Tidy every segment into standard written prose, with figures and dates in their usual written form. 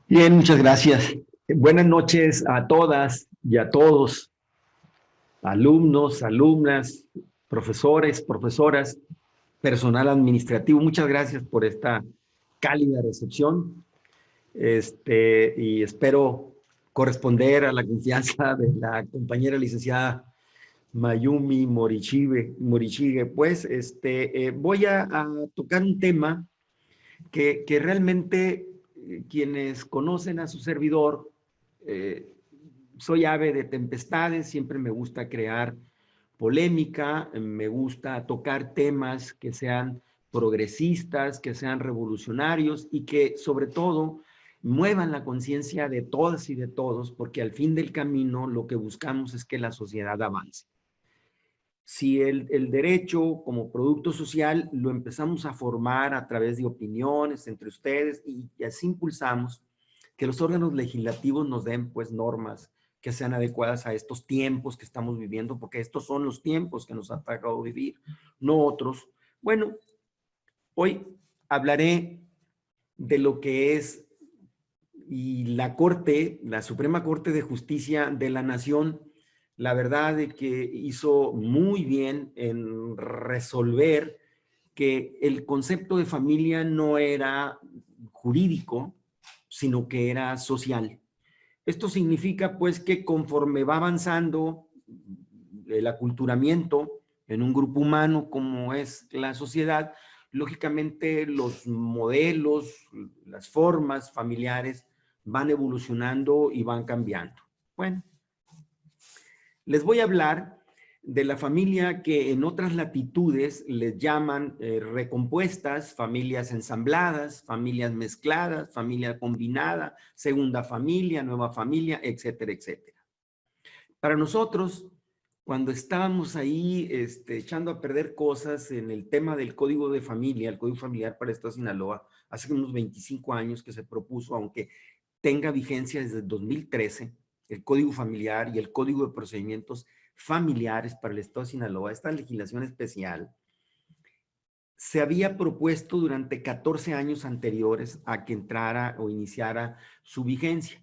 Bien, muchas gracias. Buenas noches a todas y a todos, alumnos, alumnas, profesores, profesoras, personal administrativo. Muchas gracias por esta cálida recepción. Y espero corresponder a la confianza de la compañera licenciada Mayumi Morichige. Pues voy a tocar un tema que realmente quienes conocen a su servidor, eh, soy ave de tempestades, siempre me gusta crear polémica, me gusta tocar temas que sean progresistas, que sean revolucionarios y que sobre todo muevan la conciencia de todas y de todos, porque al fin del camino lo que buscamos es que la sociedad avance. Si el derecho como producto social lo empezamos a formar a través de opiniones entre ustedes y así impulsamos que los órganos legislativos nos den pues normas que sean adecuadas a estos tiempos que estamos viviendo, porque estos son los tiempos que nos ha tocado vivir, no otros. Bueno, hoy hablaré de lo que es y la Corte, la Suprema Corte de Justicia de la Nación, la verdad de que hizo muy bien en resolver que el concepto de familia no era jurídico, sino que era social. Esto significa pues que conforme va avanzando el aculturamiento en un grupo humano como es la sociedad, lógicamente los modelos, las formas familiares van evolucionando y van cambiando. Bueno, les voy a hablar de la familia que en otras latitudes les llaman recompuestas, familias ensambladas, familias mezcladas, familia combinada, segunda familia, nueva familia, etcétera, etcétera. Para nosotros, cuando estábamos ahí echando a perder cosas en el tema del código de familia, el código familiar para el Estado de Sinaloa, hace unos 25 años que se propuso, aunque tenga vigencia desde el 2013, el código familiar y el código de procedimientos familiares para el Estado de Sinaloa, esta legislación especial, se había propuesto durante 14 años anteriores a que entrara o iniciara su vigencia.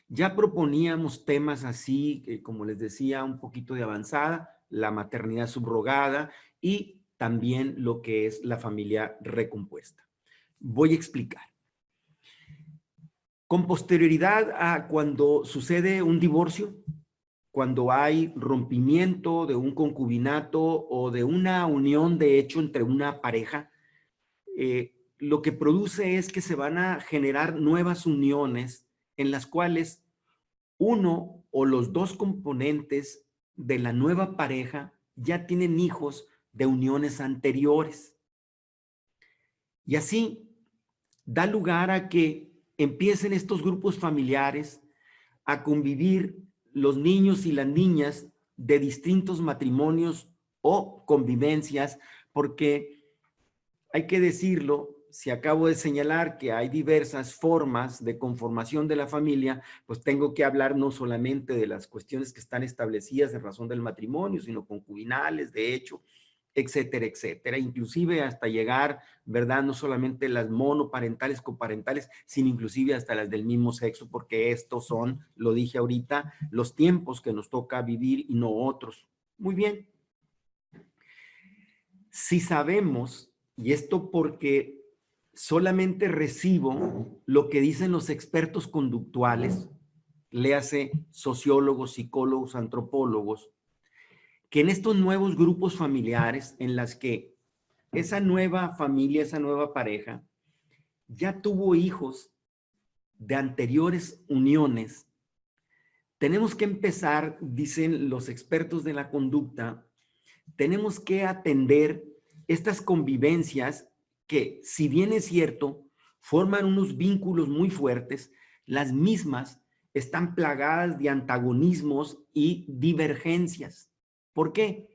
Ya proponíamos temas así, como les decía, un poquito de avanzada, la maternidad subrogada y también lo que es la familia recompuesta. Voy a explicar. Con posterioridad a cuando sucede un divorcio, cuando hay rompimiento de un concubinato o de una unión de hecho entre una pareja, lo que produce es que se van a generar nuevas uniones en las cuales uno o los dos componentes de la nueva pareja ya tienen hijos de uniones anteriores. Y así da lugar a que empiecen estos grupos familiares a convivir los niños y las niñas de distintos matrimonios o convivencias, porque hay que decirlo, si acabo de señalar que hay diversas formas de conformación de la familia, pues tengo que hablar no solamente de las cuestiones que están establecidas en razón del matrimonio, sino concubinales, de hecho, etcétera, etcétera. Inclusive hasta llegar, ¿verdad? No solamente las monoparentales, coparentales, sino inclusive hasta las del mismo sexo, porque estos son, lo dije ahorita, los tiempos que nos toca vivir y no otros. Muy bien. Si sabemos, y esto porque solamente recibo lo que dicen los expertos conductuales, léase sociólogos, psicólogos, antropólogos, que en estos nuevos grupos familiares en las que esa nueva familia, esa nueva pareja, ya tuvo hijos de anteriores uniones, tenemos que empezar, dicen los expertos de la conducta, tenemos que atender estas convivencias que, si bien es cierto, forman unos vínculos muy fuertes, las mismas están plagadas de antagonismos y divergencias. ¿Por qué?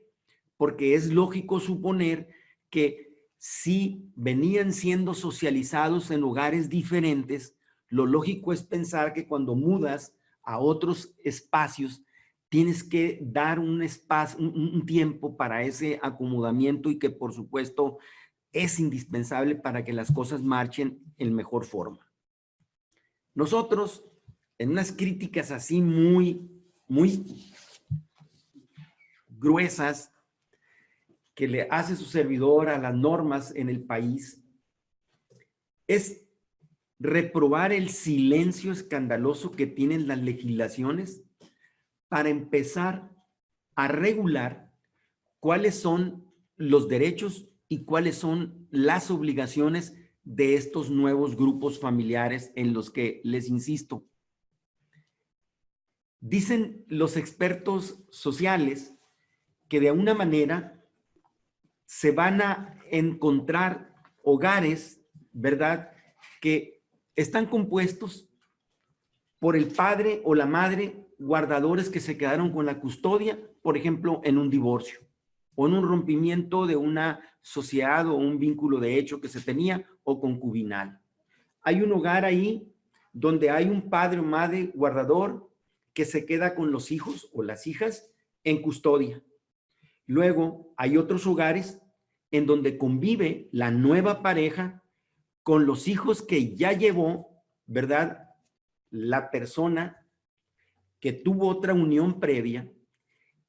Porque es lógico suponer que si venían siendo socializados en lugares diferentes, lo lógico es pensar que cuando mudas a otros espacios, tienes que dar un espacio, un tiempo para ese acomodamiento y que por supuesto es indispensable para que las cosas marchen en mejor forma. Nosotros, en unas críticas así muy gruesas que le hace su servidor a las normas en el país, es reprobar el silencio escandaloso que tienen las legislaciones para empezar a regular cuáles son los derechos y cuáles son las obligaciones de estos nuevos grupos familiares en los que, les insisto, dicen los expertos sociales que de alguna manera se van a encontrar hogares, ¿verdad?, que están compuestos por el padre o la madre guardadores que se quedaron con la custodia, por ejemplo, en un divorcio o en un rompimiento de una sociedad o un vínculo de hecho que se tenía o concubinal. Hay un hogar ahí donde hay un padre o madre guardador que se queda con los hijos o las hijas en custodia. Luego hay otros hogares en donde convive la nueva pareja con los hijos que ya llevó, ¿verdad?, la persona que tuvo otra unión previa.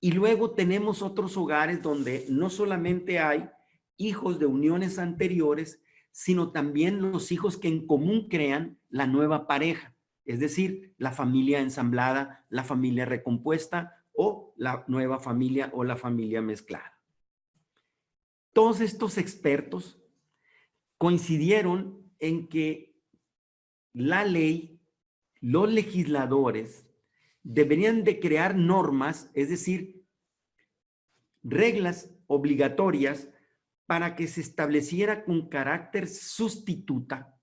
Y luego tenemos otros hogares donde no solamente hay hijos de uniones anteriores, sino también los hijos que en común crean la nueva pareja, es decir, la familia ensamblada, la familia recompuesta o la nueva familia o la familia mezclada. Todos estos expertos coincidieron en que la ley, los legisladores deberían de crear normas, es decir, reglas obligatorias para que se estableciera con carácter sustituta,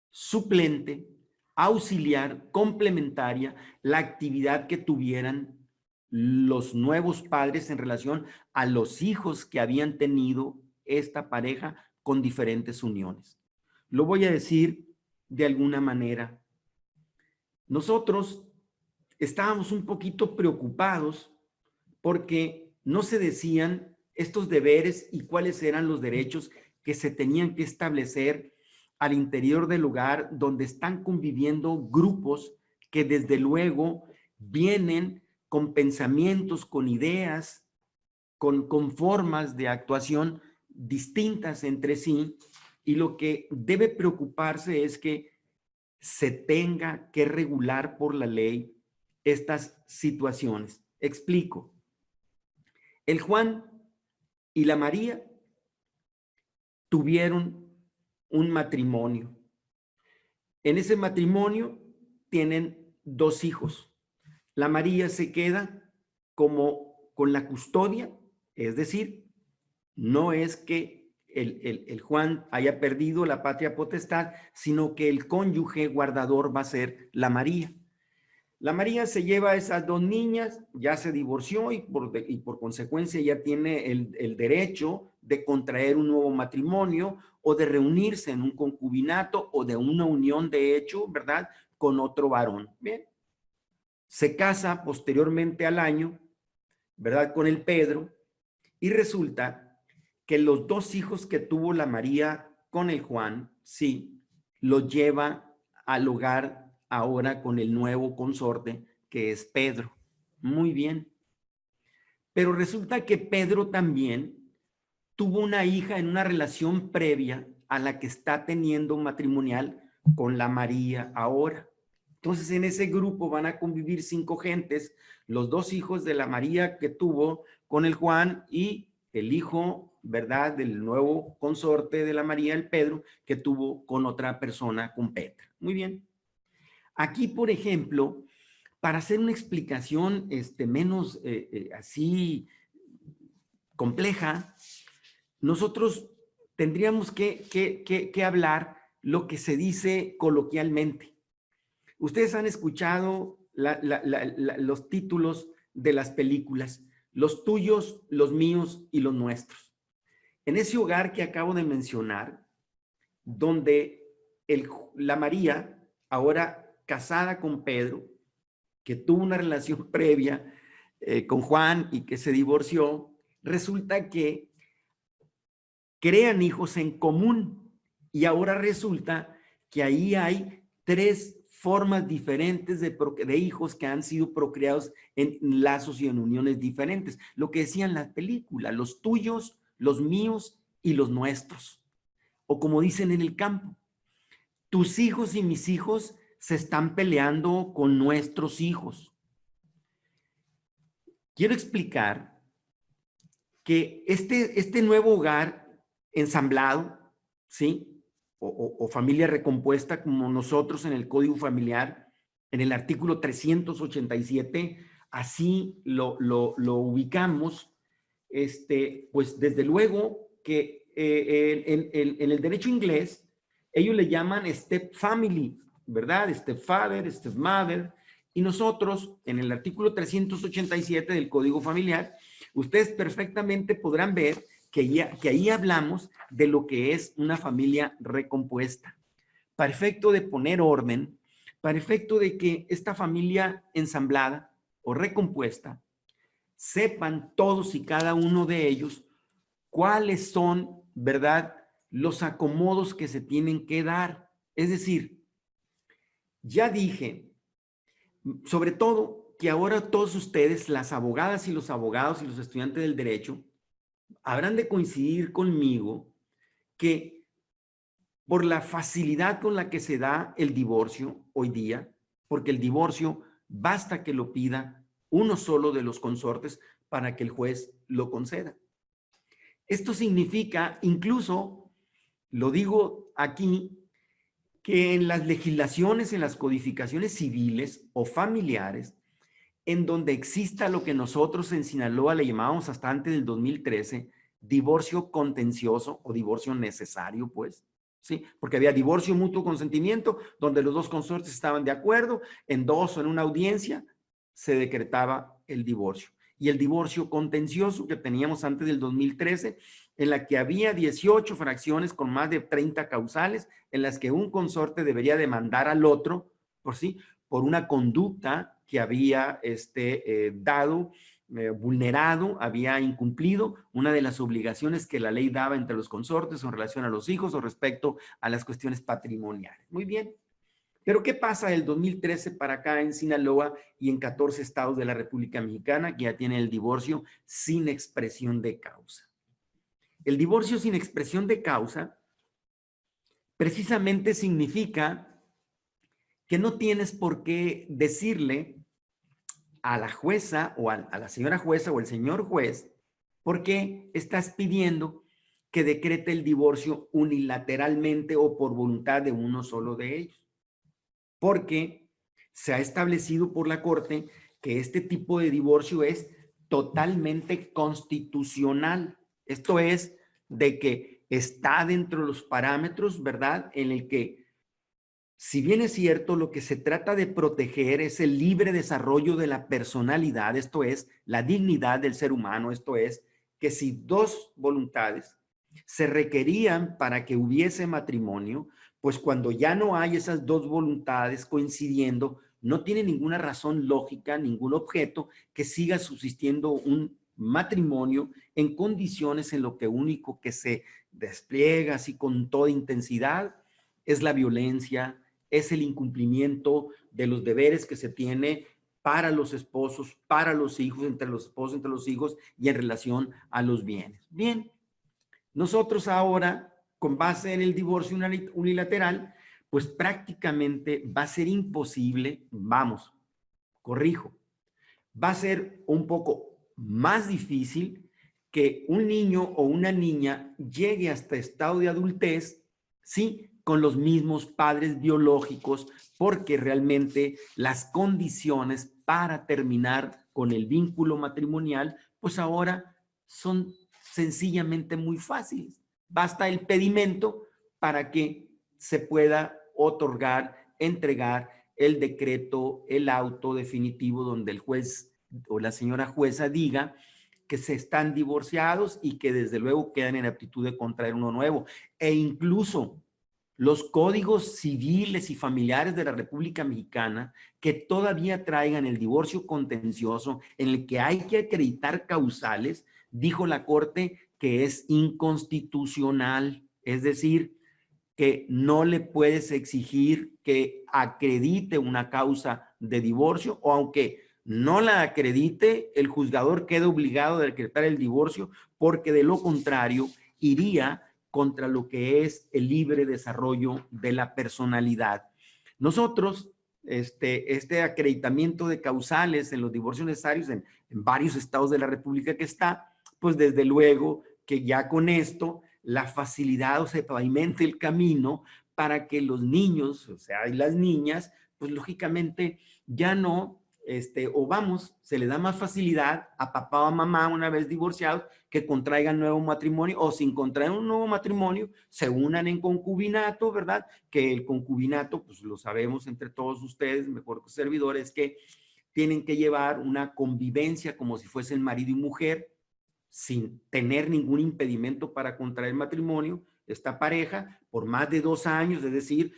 suplente, auxiliar, complementaria, la actividad que tuvieran los nuevos padres en relación a los hijos que habían tenido esta pareja con diferentes uniones. Lo voy a decir de alguna manera. Nosotros estábamos un poquito preocupados porque no se decían estos deberes y cuáles eran los derechos que se tenían que establecer al interior del hogar donde están conviviendo grupos que desde luego vienen con pensamientos, con ideas, con formas de actuación distintas entre sí, y lo que debe preocuparse es que se tenga que regular por la ley estas situaciones. Explico. El Juan y la María tuvieron un matrimonio. En ese matrimonio tienen 2 hijos. La María se queda como con la custodia, es decir, no es que el Juan haya perdido la patria potestad, sino que el cónyuge guardador va a ser la María. La María se lleva a esas 2 niñas, ya se divorció y por consecuencia ya tiene el derecho de contraer un nuevo matrimonio o de reunirse en un concubinato o de una unión de hecho, ¿verdad?, con otro varón. Bien. Se casa posteriormente al año, ¿verdad?, con el Pedro, y resulta que los 2 hijos que tuvo la María con el Juan, sí, los lleva al hogar ahora con el nuevo consorte que es Pedro. Muy bien. Pero resulta que Pedro también tuvo una hija en una relación previa a la que está teniendo matrimonial con la María ahora. Entonces, en ese grupo van a convivir 5 gentes, los 2 hijos de la María que tuvo con el Juan y el hijo, ¿verdad?, del nuevo consorte de la María, el Pedro, que tuvo con otra persona, con Petra. Muy bien. Aquí, por ejemplo, para hacer una explicación menos así compleja, nosotros tendríamos que hablar lo que se dice coloquialmente. Ustedes han escuchado los títulos de las películas, los tuyos, los míos y los nuestros. En ese hogar que acabo de mencionar, donde la María, ahora casada con Pedro, que tuvo una relación previa con Juan y que se divorció, resulta que crean hijos en común y ahora resulta que ahí hay 3 formas diferentes de hijos que han sido procreados en lazos y en uniones diferentes. Lo que decían la película, los tuyos, los míos y los nuestros. O como dicen en el campo, tus hijos y mis hijos se están peleando con nuestros hijos. Quiero explicar que este nuevo hogar ensamblado, ¿sí? O familia recompuesta, como nosotros en el Código Familiar, en el artículo 387, así lo ubicamos, pues desde luego que en el derecho inglés, ellos le llaman step family, ¿verdad? Step father, step mother, y nosotros en el artículo 387 del Código Familiar, ustedes perfectamente podrán ver que ahí hablamos de lo que es una familia recompuesta. Para efecto de poner orden, para efecto de que esta familia ensamblada o recompuesta, sepan todos y cada uno de ellos cuáles son, ¿verdad?, los acomodos que se tienen que dar. Es decir, ya dije, sobre todo que ahora todos ustedes, las abogadas y los abogados y los estudiantes del derecho, habrán de coincidir conmigo que por la facilidad con la que se da el divorcio hoy día, porque el divorcio basta que lo pida uno solo de los consortes para que el juez lo conceda. Esto significa, incluso, lo digo aquí, que en las legislaciones, en las codificaciones civiles o familiares, en donde exista lo que nosotros en Sinaloa le llamábamos hasta antes del 2013, divorcio contencioso o divorcio necesario, pues, ¿sí? Porque había divorcio mutuo consentimiento, donde los dos consortes estaban de acuerdo, en dos o en una audiencia se decretaba el divorcio. Y el divorcio contencioso que teníamos antes del 2013, en la que había 18 fracciones con más de 30 causales, en las que un consorte debería demandar al otro, por una conducta que había dado, vulnerado, había incumplido una de las obligaciones que la ley daba entre los consortes en relación a los hijos o respecto a las cuestiones patrimoniales. Muy bien. Pero ¿qué pasa del 2013 para acá en Sinaloa y en 14 estados de la República Mexicana que ya tiene el divorcio sin expresión de causa? El divorcio sin expresión de causa precisamente significa que no tienes por qué decirle a la jueza o a la señora jueza o el señor juez por qué estás pidiendo que decrete el divorcio unilateralmente o por voluntad de uno solo de ellos. Porque se ha establecido por la Corte que este tipo de divorcio es totalmente constitucional. Esto es de que está dentro de los parámetros, ¿verdad?, en el que, si bien es cierto, lo que se trata de proteger es el libre desarrollo de la personalidad, esto es, la dignidad del ser humano, esto es, que si dos voluntades se requerían para que hubiese matrimonio, pues cuando ya no hay esas dos voluntades coincidiendo, no tiene ninguna razón lógica, ningún objeto que siga subsistiendo un matrimonio en condiciones en lo que único que se despliega así con toda intensidad es la violencia, es el incumplimiento de los deberes que se tiene para los esposos, para los hijos, entre los esposos, entre los hijos y en relación a los bienes. Bien, nosotros ahora, con base en el divorcio unilateral, pues prácticamente va a ser imposible, corrijo, va a ser un poco más difícil que un niño o una niña llegue hasta estado de adultez, ¿sí?, con los mismos padres biológicos, porque realmente las condiciones para terminar con el vínculo matrimonial, pues ahora son sencillamente muy fáciles. Basta el pedimento para que se pueda otorgar, entregar el decreto, el auto definitivo donde el juez o la señora jueza diga que se están divorciados y que desde luego quedan en aptitud de contraer uno nuevo. E incluso los códigos civiles y familiares de la República Mexicana que todavía traigan el divorcio contencioso en el que hay que acreditar causales, dijo la Corte que es inconstitucional. Es decir, que no le puedes exigir que acredite una causa de divorcio, o aunque no la acredite, el juzgador queda obligado a decretar el divorcio, porque de lo contrario iría contra lo que es el libre desarrollo de la personalidad. Nosotros, este acreditamiento de causales en los divorcios necesarios en varios estados de la República que está, pues desde luego que ya con esto la facilidad o se pavimente el camino para que los niños, o sea, y las niñas, pues lógicamente ya no, o vamos, se le da más facilidad a papá o a mamá una vez divorciados que contraigan nuevo matrimonio, o sin contraer un nuevo matrimonio, se unan en concubinato, ¿verdad? Que el concubinato, pues lo sabemos entre todos ustedes, mejor que servidores, que tienen que llevar una convivencia como si fuesen marido y mujer, sin tener ningún impedimento para contraer matrimonio, esta pareja, por más de 2 años, es decir,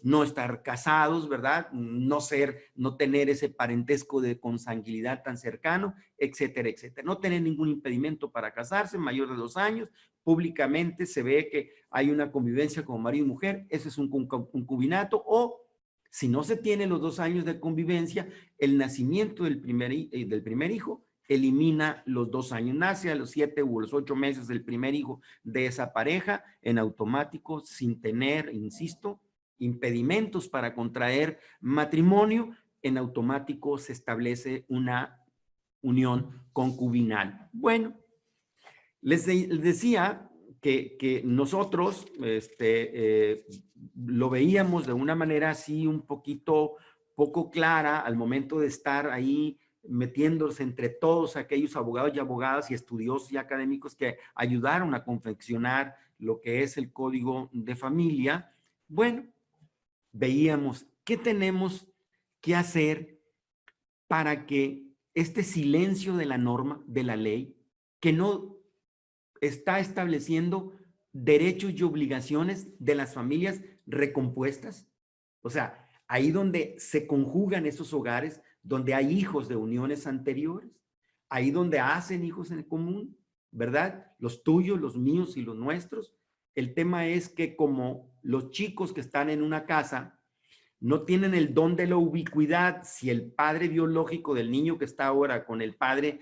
no estar casados, ¿verdad? No tener ese parentesco de consanguinidad tan cercano, etcétera, etcétera. No tener ningún impedimento para casarse, mayor de 2 años, públicamente se ve que hay una convivencia como marido y mujer, ese es un concubinato, o si no se tiene los 2 años de convivencia, el nacimiento del primer hijo elimina los 2 años, nace a los 7 u los 8 meses del primer hijo de esa pareja, en automático, sin tener, insisto, impedimentos para contraer matrimonio, en automático se establece una unión concubinal. Bueno, les decía que nosotros lo veíamos de una manera así un poco clara al momento de estar ahí metiéndose entre todos aquellos abogados y abogadas y estudiosos y académicos que ayudaron a confeccionar lo que es el Código de Familia. Bueno, veíamos qué tenemos que hacer para que este silencio de la norma, de la ley, que no está estableciendo derechos y obligaciones de las familias recompuestas. O sea, ahí donde se conjugan esos hogares, donde hay hijos de uniones anteriores, ahí donde hacen hijos en común, ¿verdad? Los tuyos, los míos y los nuestros. El tema es que como los chicos que están en una casa no tienen el don de la ubicuidad, si el padre biológico del niño que está ahora con el padre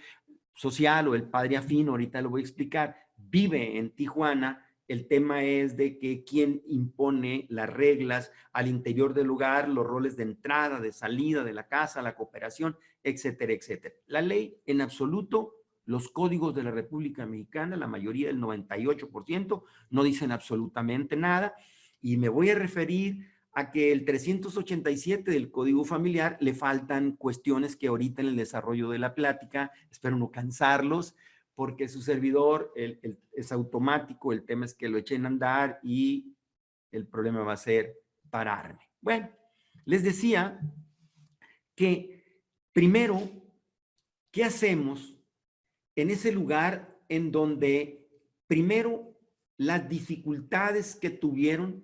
social o el padre afín, ahorita lo voy a explicar, vive en Tijuana, el tema es de que quién impone las reglas al interior del lugar, los roles de entrada, de salida de la casa, la cooperación, etcétera, etcétera. La ley en absoluto, los códigos de la República Mexicana, la mayoría del 98%, no dicen absolutamente nada, y me voy a referir a que el 387 del Código Familiar le faltan cuestiones que ahorita en el desarrollo de la plática, espero no cansarlos, porque su servidor es automático, el tema es que lo echen a andar y el problema va a ser pararme. Bueno, les decía que primero, ¿qué hacemos en ese lugar en donde primero las dificultades que tuvieron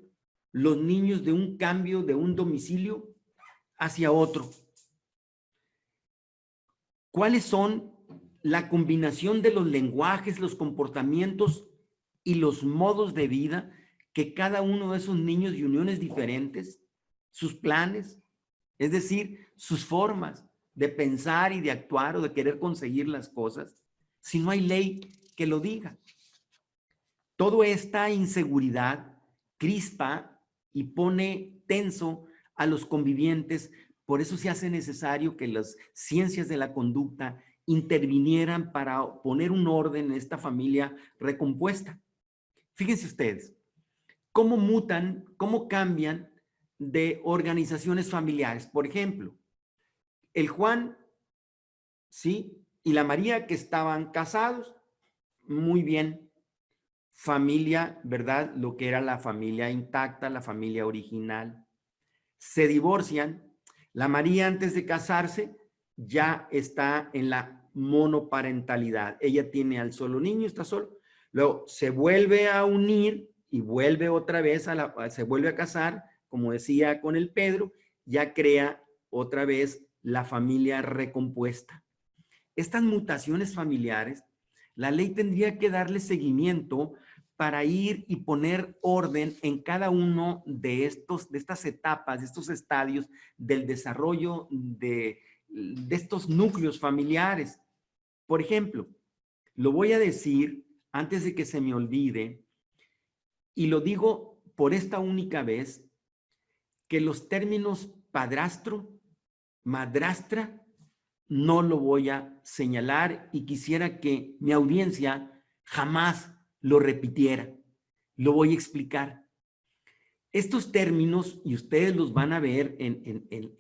los niños de un cambio de un domicilio hacia otro? ¿Cuáles son la combinación de los lenguajes, los comportamientos y los modos de vida que cada uno de esos niños y uniones diferentes, sus planes, es decir, sus formas de pensar y de actuar o de querer conseguir las cosas, si no hay ley que lo diga? Toda esta inseguridad crispa y pone tenso a los convivientes. Por eso se hace necesario que las ciencias de la conducta intervinieran para poner un orden en esta familia recompuesta. Fíjense ustedes, cómo mutan, cómo cambian de organizaciones familiares. Por ejemplo, el Juan, ¿sí? Y la María, que estaban casados, muy bien, familia, ¿verdad? Lo que era la familia intacta, la familia original. Se divorcian. La María, antes de casarse, ya está en la monoparentalidad. Ella tiene al solo niño, está solo. Luego se vuelve a unir y vuelve otra vez se vuelve a casar, como decía con el Pedro, ya crea otra vez la familia recompuesta. Estas mutaciones familiares, la ley tendría que darle seguimiento para ir y poner orden en cada uno de estas etapas, de estos estadios del desarrollo de estos núcleos familiares. Por ejemplo, lo voy a decir antes de que se me olvide, y lo digo por esta única vez, que los términos padrastro, madrastra, no lo voy a señalar y quisiera que mi audiencia jamás lo repitiera. Lo voy a explicar. Estos términos, y ustedes los van a ver en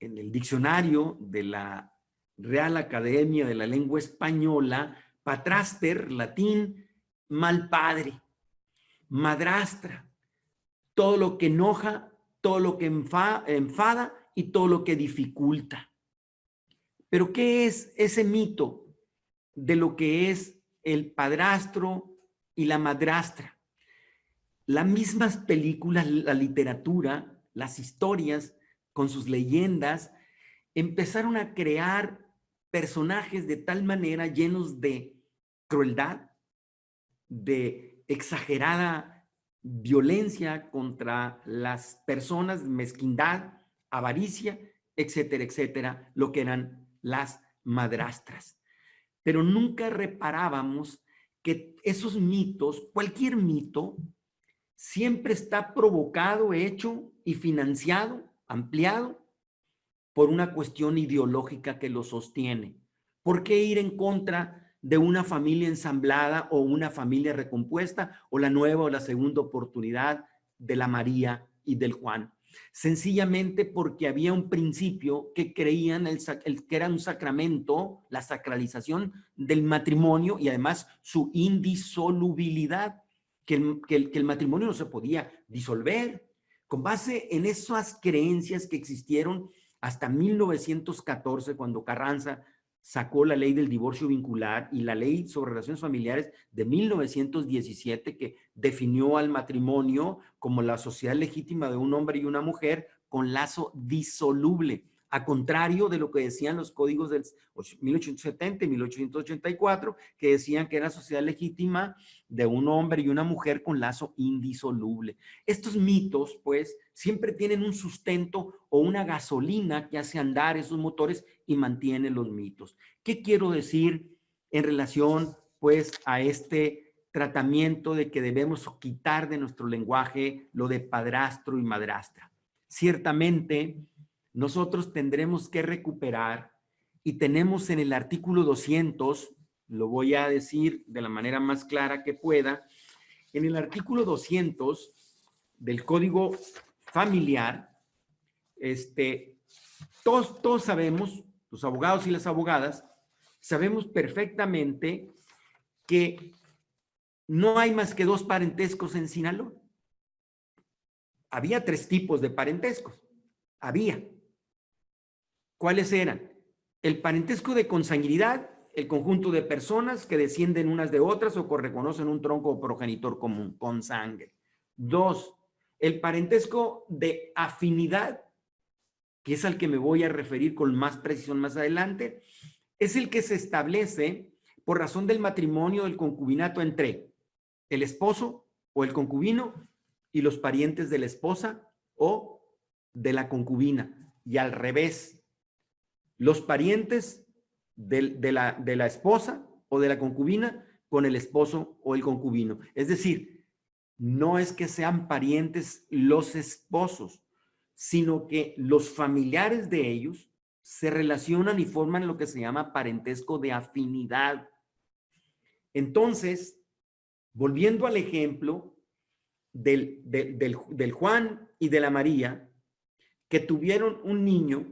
el diccionario de la Real Academia de la Lengua Española, patraster, latín, mal padre, madrastra, todo lo que enoja, todo lo que enfada y todo lo que dificulta. Pero ¿qué es ese mito de lo que es el padrastro y la madrastra? Las mismas películas, la literatura, las historias con sus leyendas, empezaron a crear personajes de tal manera llenos de crueldad, de exagerada violencia contra las personas, mezquindad, avaricia, etcétera, etcétera, lo que eran las madrastras. Pero nunca reparábamos que esos mitos, cualquier mito, siempre está provocado, hecho y financiado, ampliado por una cuestión ideológica que lo sostiene. ¿Por qué ir en contra de una familia ensamblada o una familia recompuesta o la nueva o la segunda oportunidad de la María y del Juan? Sencillamente porque había un principio que creían que era un sacramento, la sacralización del matrimonio y además su indisolubilidad, que el matrimonio no se podía disolver. Con base en esas creencias que existieron hasta 1914, cuando Carranza sacó la ley del divorcio vincular y la ley sobre relaciones familiares de 1917, que definió al matrimonio como la sociedad legítima de un hombre y una mujer con lazo disoluble, a contrario de lo que decían los códigos del 1870 y 1884, que decían que era sociedad legítima de un hombre y una mujer con lazo indisoluble. Estos mitos, pues, siempre tienen un sustento o una gasolina que hace andar esos motores y mantiene los mitos. ¿Qué quiero decir en relación, pues, a este tratamiento de que debemos quitar de nuestro lenguaje lo de padrastro y madrastra? Ciertamente, nosotros tendremos que recuperar y tenemos en el artículo 200, lo voy a decir de la manera más clara que pueda, en el artículo 200 del Código Familiar, todos sabemos, los abogados y las abogadas, sabemos perfectamente que no hay más que dos parentescos en Sinaloa. Había tres tipos de parentescos. Había. ¿Cuáles eran? El parentesco de consanguinidad, el conjunto de personas que descienden unas de otras o que reconocen un tronco o progenitor común, con sangre. Dos, el parentesco de afinidad, que es al que me voy a referir con más precisión más adelante, es el que se establece por razón del matrimonio, del concubinato entre el esposo o el concubino y los parientes de la esposa o de la concubina, y al revés, los parientes de la esposa o de la concubina con el esposo o el concubino. Es decir, no es que sean parientes los esposos, sino que los familiares de ellos se relacionan y forman lo que se llama parentesco de afinidad. Entonces, volviendo al ejemplo del Juan y de la María, que tuvieron un niño,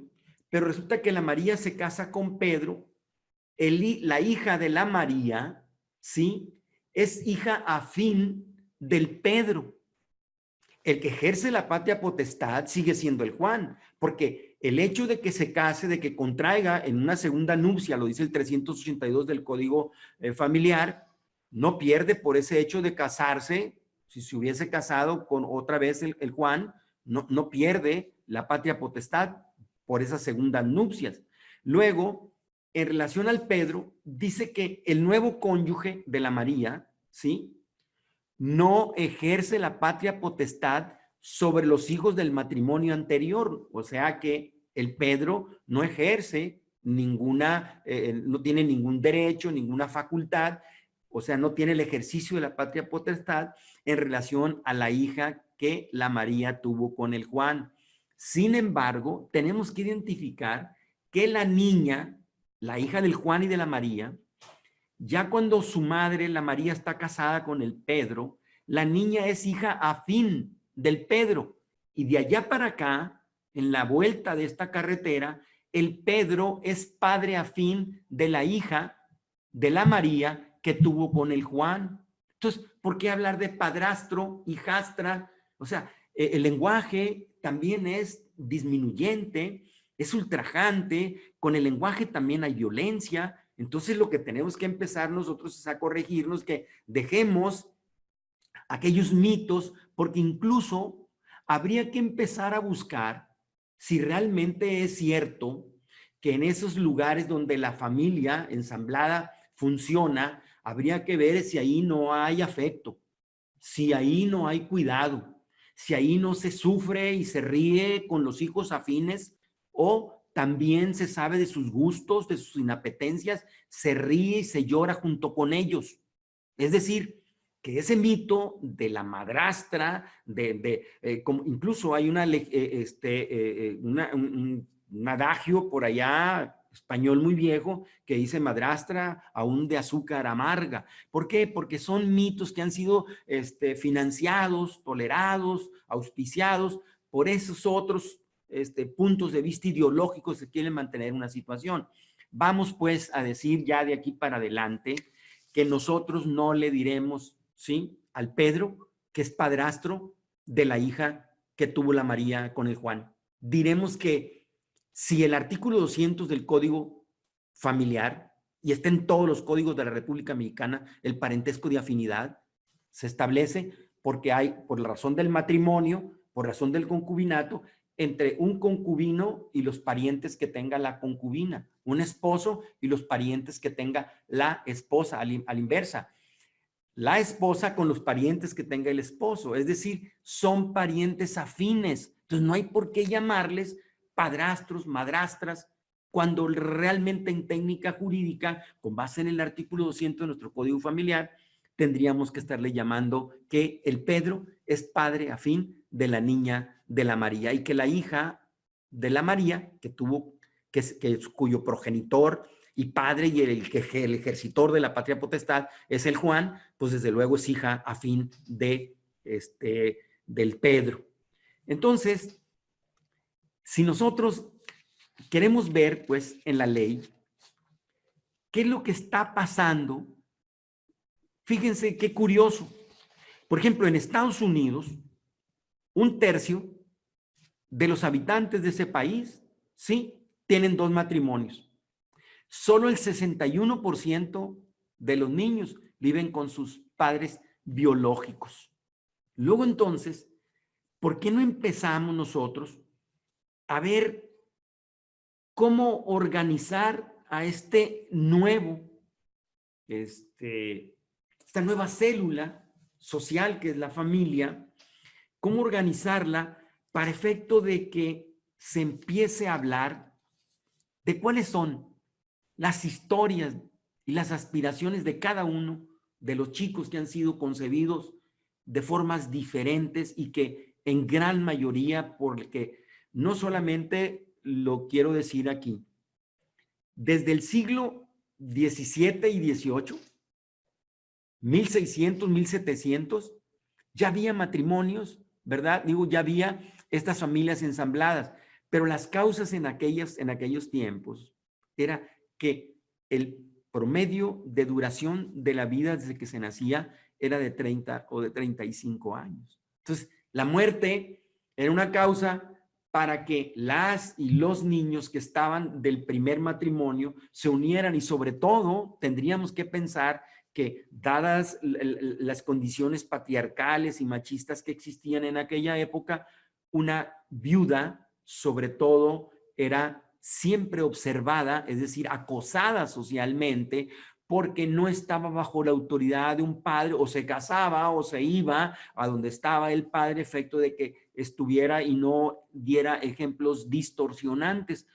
pero resulta que la María se casa con Pedro, la hija de la María, ¿sí? Es hija afín del Pedro. El que ejerce la patria potestad sigue siendo el Juan, porque el hecho de que se case, de que contraiga en una segunda nupcia, lo dice el 382 del Código Familiar, no pierde por ese hecho de casarse. Si se hubiese casado con otra vez el Juan, no pierde la patria potestad por esas segundas nupcias. Luego, en relación al Pedro, dice que el nuevo cónyuge de la María, ¿sí?, no ejerce la patria potestad sobre los hijos del matrimonio anterior. O sea que el Pedro no ejerce ninguna, no tiene ningún derecho, ninguna facultad, o sea, no tiene el ejercicio de la patria potestad en relación a la hija que la María tuvo con el Juan. Sin embargo, tenemos que identificar que la niña, la hija del Juan y de la María, ya cuando su madre, la María, está casada con el Pedro, la niña es hija afín del Pedro. Y de allá para acá, en la vuelta de esta carretera, el Pedro es padre afín de la hija de la María que tuvo con el Juan. Entonces, ¿por qué hablar de padrastro, hijastra? O sea, el lenguaje también es disminuyente, es ultrajante, con el lenguaje también hay violencia. Entonces lo que tenemos que empezar nosotros es a corregirnos, que dejemos aquellos mitos, porque incluso habría que empezar a buscar si realmente es cierto que en esos lugares donde la familia ensamblada funciona, habría que ver si ahí no hay afecto, si ahí no hay cuidado, si ahí no se sufre y se ríe con los hijos afines, o también se sabe de sus gustos, de sus inapetencias, se ríe y se llora junto con ellos. Es decir, que ese mito de la madrastra, como incluso hay un adagio por allá, español muy viejo, que dice madrastra aún de azúcar amarga. ¿Por qué? Porque son mitos que han sido financiados, tolerados, auspiciados por esos otros puntos de vista ideológicos que quieren mantener una situación. Vamos pues a decir ya de aquí para adelante que nosotros no le diremos, ¿sí?, al Pedro, que es padrastro de la hija que tuvo la María con el Juan. Diremos que si el artículo 200 del Código Familiar, y está en todos los códigos de la República Mexicana, el parentesco de afinidad, se establece porque hay, por la razón del matrimonio, por razón del concubinato, entre un concubino y los parientes que tenga la concubina, un esposo y los parientes que tenga la esposa, a la inversa, la esposa con los parientes que tenga el esposo, es decir, son parientes afines. Entonces no hay por qué llamarles padrastros, madrastras, cuando realmente en técnica jurídica, con base en el artículo 200 de nuestro Código Familiar, tendríamos que estarle llamando que el Pedro es padre afín de la niña de la María, y que la hija de la María, que tuvo, cuyo progenitor y padre y el ejercitor de la patria potestad es el Juan, pues desde luego es hija afín del Pedro. Entonces, si nosotros queremos ver, pues, en la ley, qué es lo que está pasando, fíjense qué curioso. Por ejemplo, en Estados Unidos, 1/3 de los habitantes de ese país, sí, tienen 2 matrimonios. Solo el 61% de los niños viven con sus padres biológicos. Luego entonces, ¿por qué no empezamos nosotros a ver cómo organizar a esta nueva célula social que es la familia, cómo organizarla para efecto de que se empiece a hablar de cuáles son las historias y las aspiraciones de cada uno de los chicos que han sido concebidos de formas diferentes, y que en gran mayoría, porque no solamente lo quiero decir aquí, desde el siglo XVII y XVIII, 1600, 1700, ya había matrimonios, ¿verdad? Digo, ya había estas familias ensambladas, pero las causas en aquellos tiempos era que el promedio de duración de la vida desde que se nacía era de 30 o de 35 años. Entonces, la muerte era una causa para que las y los niños que estaban del primer matrimonio se unieran, y sobre todo tendríamos que pensar que, dadas las condiciones patriarcales y machistas que existían en aquella época, una viuda, sobre todo, era siempre observada, es decir, acosada socialmente porque no estaba bajo la autoridad de un padre, o se casaba o se iba a donde estaba el padre, efecto de que estuviera y no diera ejemplos distorsionantes.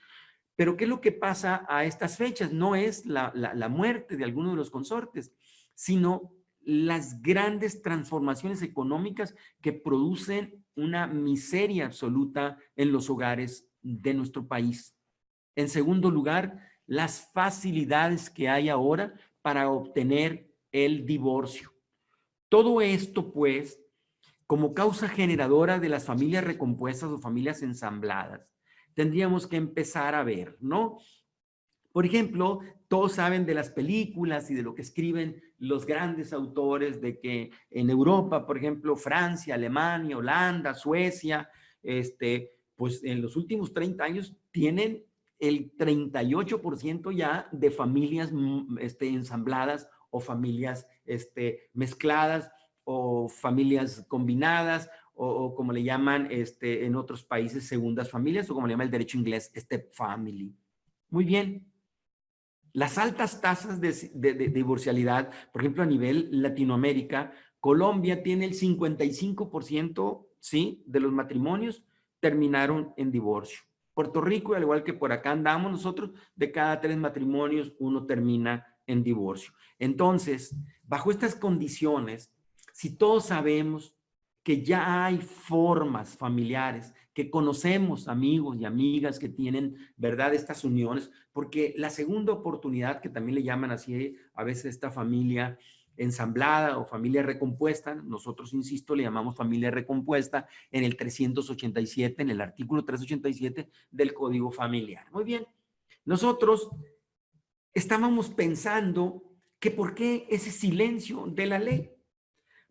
Pero ¿qué es lo que pasa a estas fechas? No es la muerte de alguno de los consortes, sino las grandes transformaciones económicas que producen una miseria absoluta en los hogares de nuestro país. En segundo lugar, las facilidades que hay ahora para obtener el divorcio. Todo esto, pues, como causa generadora de las familias recompuestas o familias ensambladas, tendríamos que empezar a ver, ¿no? Por ejemplo, todos saben de las películas y de lo que escriben los grandes autores de que en Europa, por ejemplo, Francia, Alemania, Holanda, Suecia, pues en los últimos 30 años tienen el 38% ya de familias ensambladas o familias mezcladas o familias combinadas o como le llaman en otros países segundas familias o como le llama el derecho inglés, step family. Muy bien. Las altas tasas de divorcialidad, por ejemplo, a nivel Latinoamérica, Colombia tiene el 55%, ¿sí?, de los matrimonios terminaron en divorcio. Puerto Rico, al igual que por acá andamos nosotros, de cada 3 matrimonios, 1 termina en divorcio. Entonces, bajo estas condiciones, si todos sabemos que ya hay formas familiares, que conocemos amigos y amigas que tienen, ¿verdad?, estas uniones, porque la segunda oportunidad, que también le llaman así a veces esta familia ensamblada o familia recompuesta, nosotros, insisto, le llamamos familia recompuesta en el 387, en el artículo 387 del Código Familiar. Muy bien, nosotros estábamos pensando que por qué ese silencio de la ley,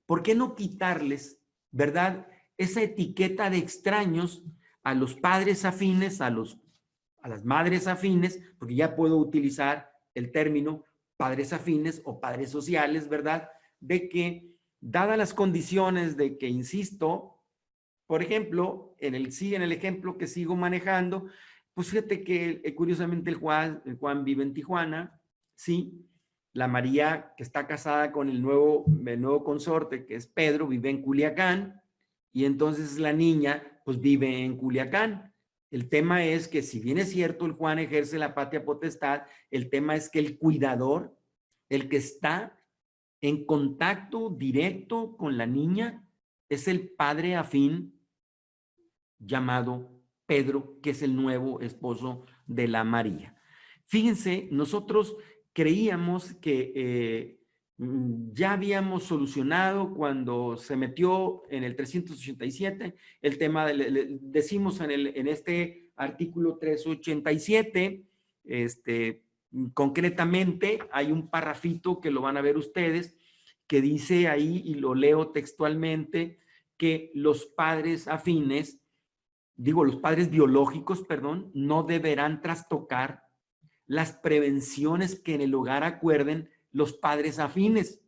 por qué no quitarles, ¿verdad?, esa etiqueta de extraños a los padres afines, a las madres afines, porque ya puedo utilizar el término padres afines o padres sociales, ¿verdad? De que, dadas las condiciones de que, insisto, por ejemplo, en el ejemplo que sigo manejando, pues fíjate que curiosamente el Juan vive en Tijuana, ¿sí? La María, que está casada con el nuevo consorte, que es Pedro, vive en Culiacán, y entonces la niña, pues vive en Culiacán. El tema es que, si bien es cierto, el Juan ejerce la patria potestad, el tema es que el cuidador, el que está en contacto directo con la niña, es el padre afín llamado Pedro, que es el nuevo esposo de la María. Fíjense, nosotros creíamos que ya habíamos solucionado cuando se metió en el 387 el tema, decimos en este artículo 387, concretamente hay un parrafito que lo van a ver ustedes, que dice ahí, y lo leo textualmente, que los padres afines, los padres biológicos, perdón, no deberán trastocar las prevenciones que en el hogar acuerden los padres afines,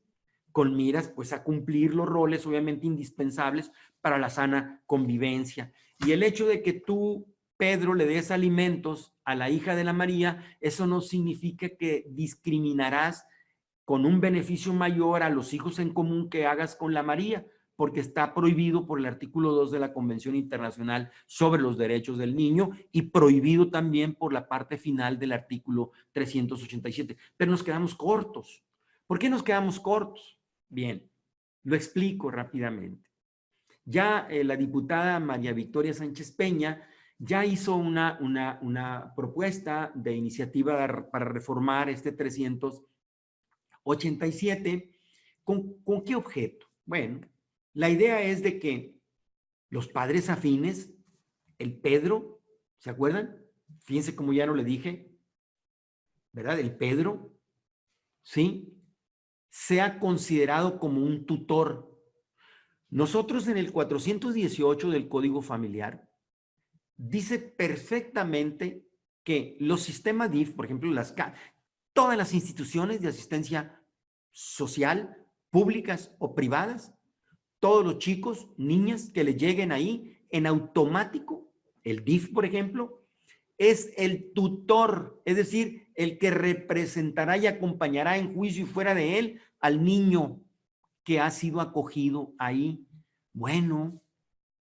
con miras pues a cumplir los roles obviamente indispensables para la sana convivencia. Y el hecho de que tú, Pedro, le des alimentos a la hija de la María, eso no significa que discriminarás con un beneficio mayor a los hijos en común que hagas con la María, porque está prohibido por el artículo 2 de la Convención Internacional sobre los Derechos del Niño y prohibido también por la parte final del artículo 387. Pero nos quedamos cortos. ¿Por qué nos quedamos cortos? Bien, lo explico rápidamente. Ya la diputada María Victoria Sánchez Peña ya hizo una propuesta de iniciativa para reformar este 387. ¿Con qué objeto? Bueno, la idea es de que los padres afines, el Pedro, ¿se acuerdan? Fíjense cómo ya no le dije, ¿verdad? El Pedro, ¿sí?, sea considerado como un tutor. Nosotros en el 418 del Código Familiar dice perfectamente que los sistemas DIF, por ejemplo, todas las instituciones de asistencia social, públicas o privadas, todos los chicos, niñas que le lleguen ahí, en automático, el DIF, por ejemplo, es el tutor, es decir, el que representará y acompañará en juicio y fuera de él al niño que ha sido acogido ahí. Bueno,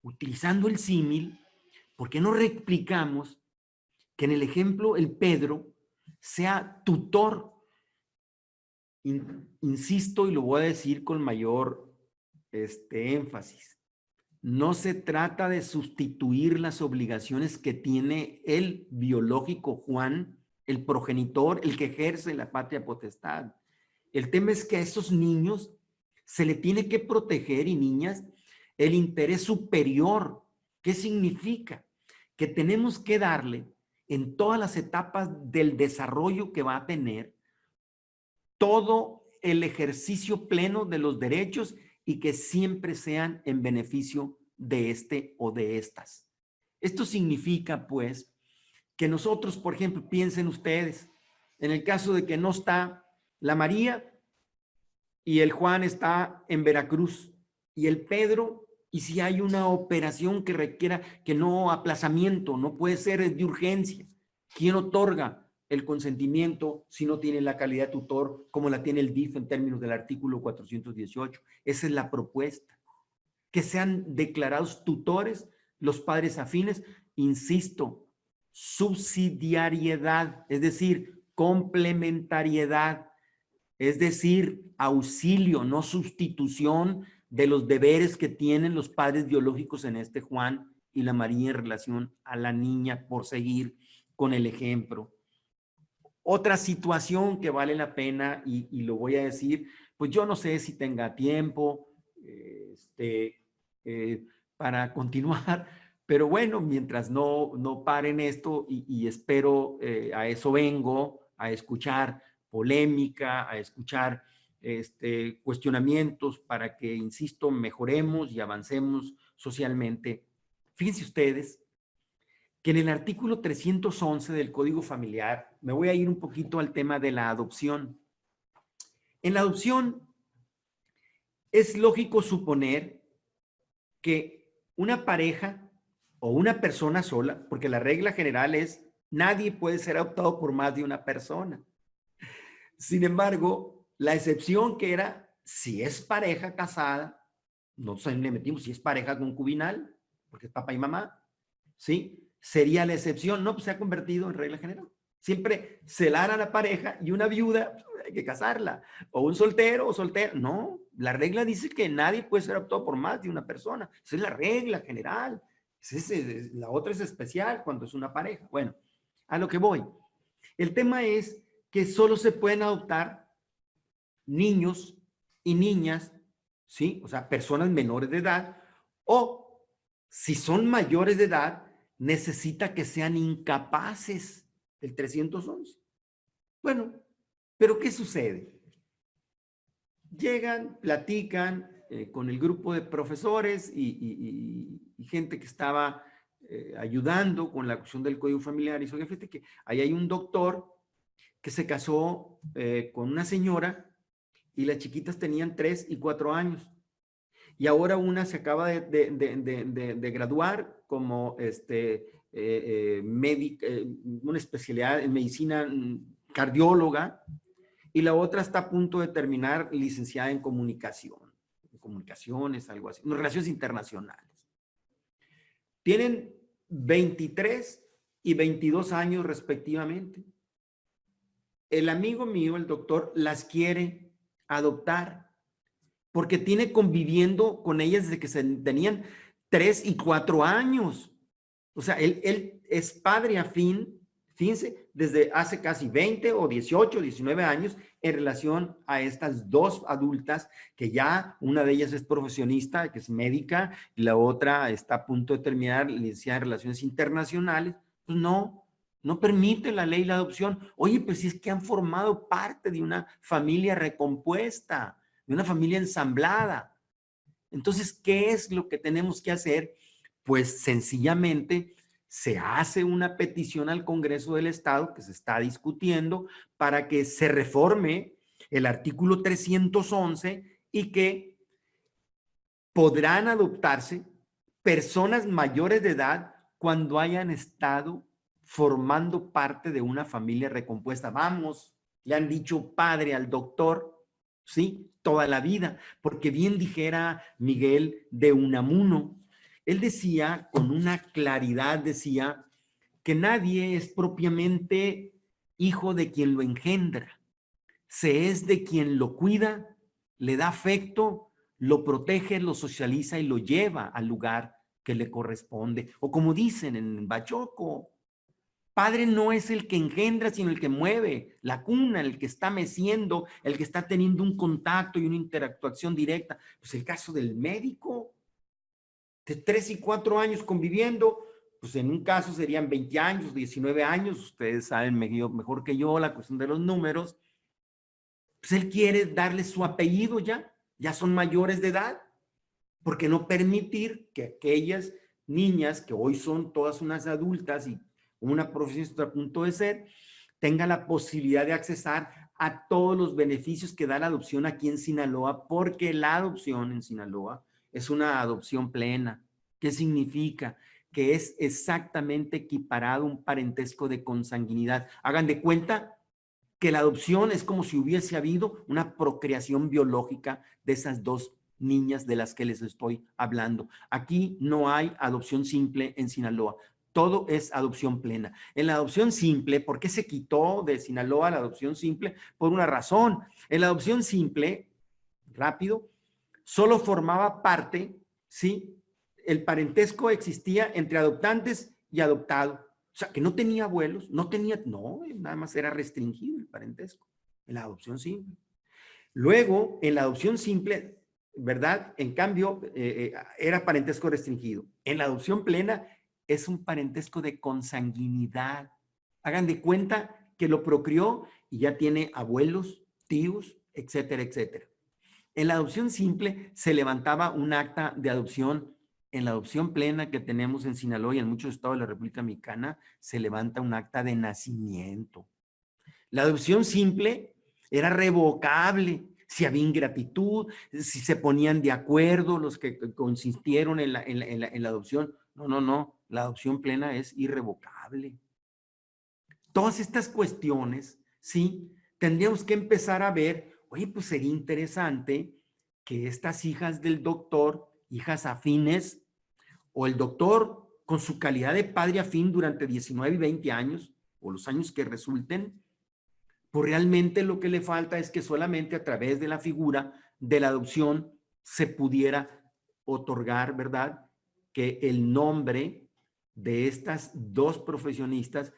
utilizando el símil, ¿por qué no replicamos que en el ejemplo el Pedro sea tutor? Insisto y lo voy a decir con mayor énfasis. No se trata de sustituir las obligaciones que tiene el biológico Juan, el progenitor, el que ejerce la patria potestad. El tema es que a esos niños se le tiene que proteger, y niñas, el interés superior. ¿Qué significa? Que tenemos que darle en todas las etapas del desarrollo que va a tener todo el ejercicio pleno de los derechos y que siempre sean en beneficio de este o de estas. Esto significa, pues, que nosotros, por ejemplo, piensen ustedes, en el caso de que no está la María y el Juan está en Veracruz y el Pedro, y si hay una operación que requiera que no aplazamiento, no puede ser de urgencia, ¿quién otorga el consentimiento si no tiene la calidad de tutor como la tiene el DIF en términos del artículo 418? Esa es la propuesta, que sean declarados tutores los padres afines, insisto, subsidiariedad, es decir, complementariedad, es decir, auxilio, no sustitución de los deberes que tienen los padres biológicos en este Juan y la María en relación a la niña, por seguir con el ejemplo. Otra situación que vale la pena, y lo voy a decir, pues yo no sé si tenga tiempo para continuar, pero bueno, mientras no paren esto, y espero, a eso vengo, a escuchar polémica, a escuchar cuestionamientos para que, insisto, mejoremos y avancemos socialmente. Fíjense ustedes que en el artículo 311 del Código Familiar, me voy a ir un poquito al tema de la adopción. En la adopción es lógico suponer que una pareja o una persona sola, porque la regla general es nadie puede ser adoptado por más de una persona. Sin embargo, la excepción que era si es pareja casada, nosotros le metimos si es pareja concubinal, porque es papá y mamá, ¿sí? Sería la excepción. No, pues se ha convertido en regla general. Siempre celar a la pareja, y una viuda hay que casarla, o un soltero o soltera. No, la regla dice que nadie puede ser adoptado por más de una persona. Esa es la regla general. La otra es especial cuando es una pareja. Bueno, a lo que voy. El tema es que solo se pueden adoptar niños y niñas, ¿sí? O sea, personas menores de edad, o si son mayores de edad, necesita que sean incapaces, el 311. Bueno, pero ¿qué sucede? Llegan, platican con el grupo de profesores y gente que estaba ayudando con la cuestión del Código Familiar, y fíjate que ahí hay un doctor que se casó con una señora y las chiquitas tenían 3 y 4 años. Y ahora una se acaba de graduar como una especialidad en medicina, cardióloga, y la otra está a punto de terminar licenciada en comunicaciones, algo así, en relaciones internacionales. Tienen 23 y 22 años respectivamente. El amigo mío, el doctor, las quiere adoptar porque tiene conviviendo con ellas desde que tenían 3 y 4 años. O sea, él es padre afín, fíjense, desde hace casi 20 o 18, 19 años en relación a estas dos adultas que ya una de ellas es profesionista, que es médica, y la otra está a punto de terminar licenciada en Relaciones Internacionales. Pues no permite la ley la adopción. Oye, pues si es que han formado parte de una familia recompuesta, de una familia ensamblada. Entonces, ¿qué es lo que tenemos que hacer? Pues sencillamente se hace una petición al Congreso del Estado que se está discutiendo para que se reforme el artículo 311 y que podrán adoptarse personas mayores de edad cuando hayan estado formando parte de una familia recompuesta. Vamos, le han dicho padre al doctor, ¿sí? Toda la vida, porque bien dijera Miguel de Unamuno, él decía con una claridad, decía que nadie es propiamente hijo de quien lo engendra, se es de quien lo cuida, le da afecto, lo protege, lo socializa y lo lleva al lugar que le corresponde. O como dicen en Bachoco, padre no es el que engendra, sino el que mueve la cuna, el que está meciendo, el que está teniendo un contacto y una interactuación directa. Pues el caso del médico, de 3 y 4 años conviviendo, pues en un caso serían 20 años, 19 años, ustedes saben mejor que yo la cuestión de los números, pues él quiere darle su apellido ya son mayores de edad, ¿por qué no permitir que aquellas niñas que hoy son todas unas adultas y una profesionista a punto de ser, tengan la posibilidad de accesar a todos los beneficios que da la adopción aquí en Sinaloa? Porque la adopción en Sinaloa es una adopción plena. ¿Qué significa? Que es exactamente equiparado un parentesco de consanguinidad. Hagan de cuenta que la adopción es como si hubiese habido una procreación biológica de esas dos niñas de las que les estoy hablando. Aquí no hay adopción simple en Sinaloa. Todo es adopción plena. En la adopción simple, ¿por qué se quitó de Sinaloa la adopción simple? Por una razón. En la adopción simple, rápido, solo formaba parte, ¿sí? El parentesco existía entre adoptantes y adoptado. O sea, que no tenía abuelos, no, nada más era restringido el parentesco en la adopción simple. Luego, en la adopción simple, ¿verdad? En cambio, era parentesco restringido. En la adopción plena es un parentesco de consanguinidad. Hagan de cuenta que lo procreó y ya tiene abuelos, tíos, etcétera, etcétera. En la adopción simple se levantaba un acta de adopción. En la adopción plena que tenemos en Sinaloa y en muchos estados de la República Mexicana, se levanta un acta de nacimiento. La adopción simple era revocable si había ingratitud, si se ponían de acuerdo los que consistieron en la adopción. No. La adopción plena es irrevocable. Todas estas cuestiones, sí, tendríamos que empezar a ver, oye, pues sería interesante que estas hijas del doctor, hijas afines, o el doctor con su calidad de padre afín durante 19 y 20 años, o los años que resulten, pues realmente lo que le falta es que solamente a través de la figura de la adopción se pudiera otorgar, ¿verdad? Que el nombre de estas dos profesionistas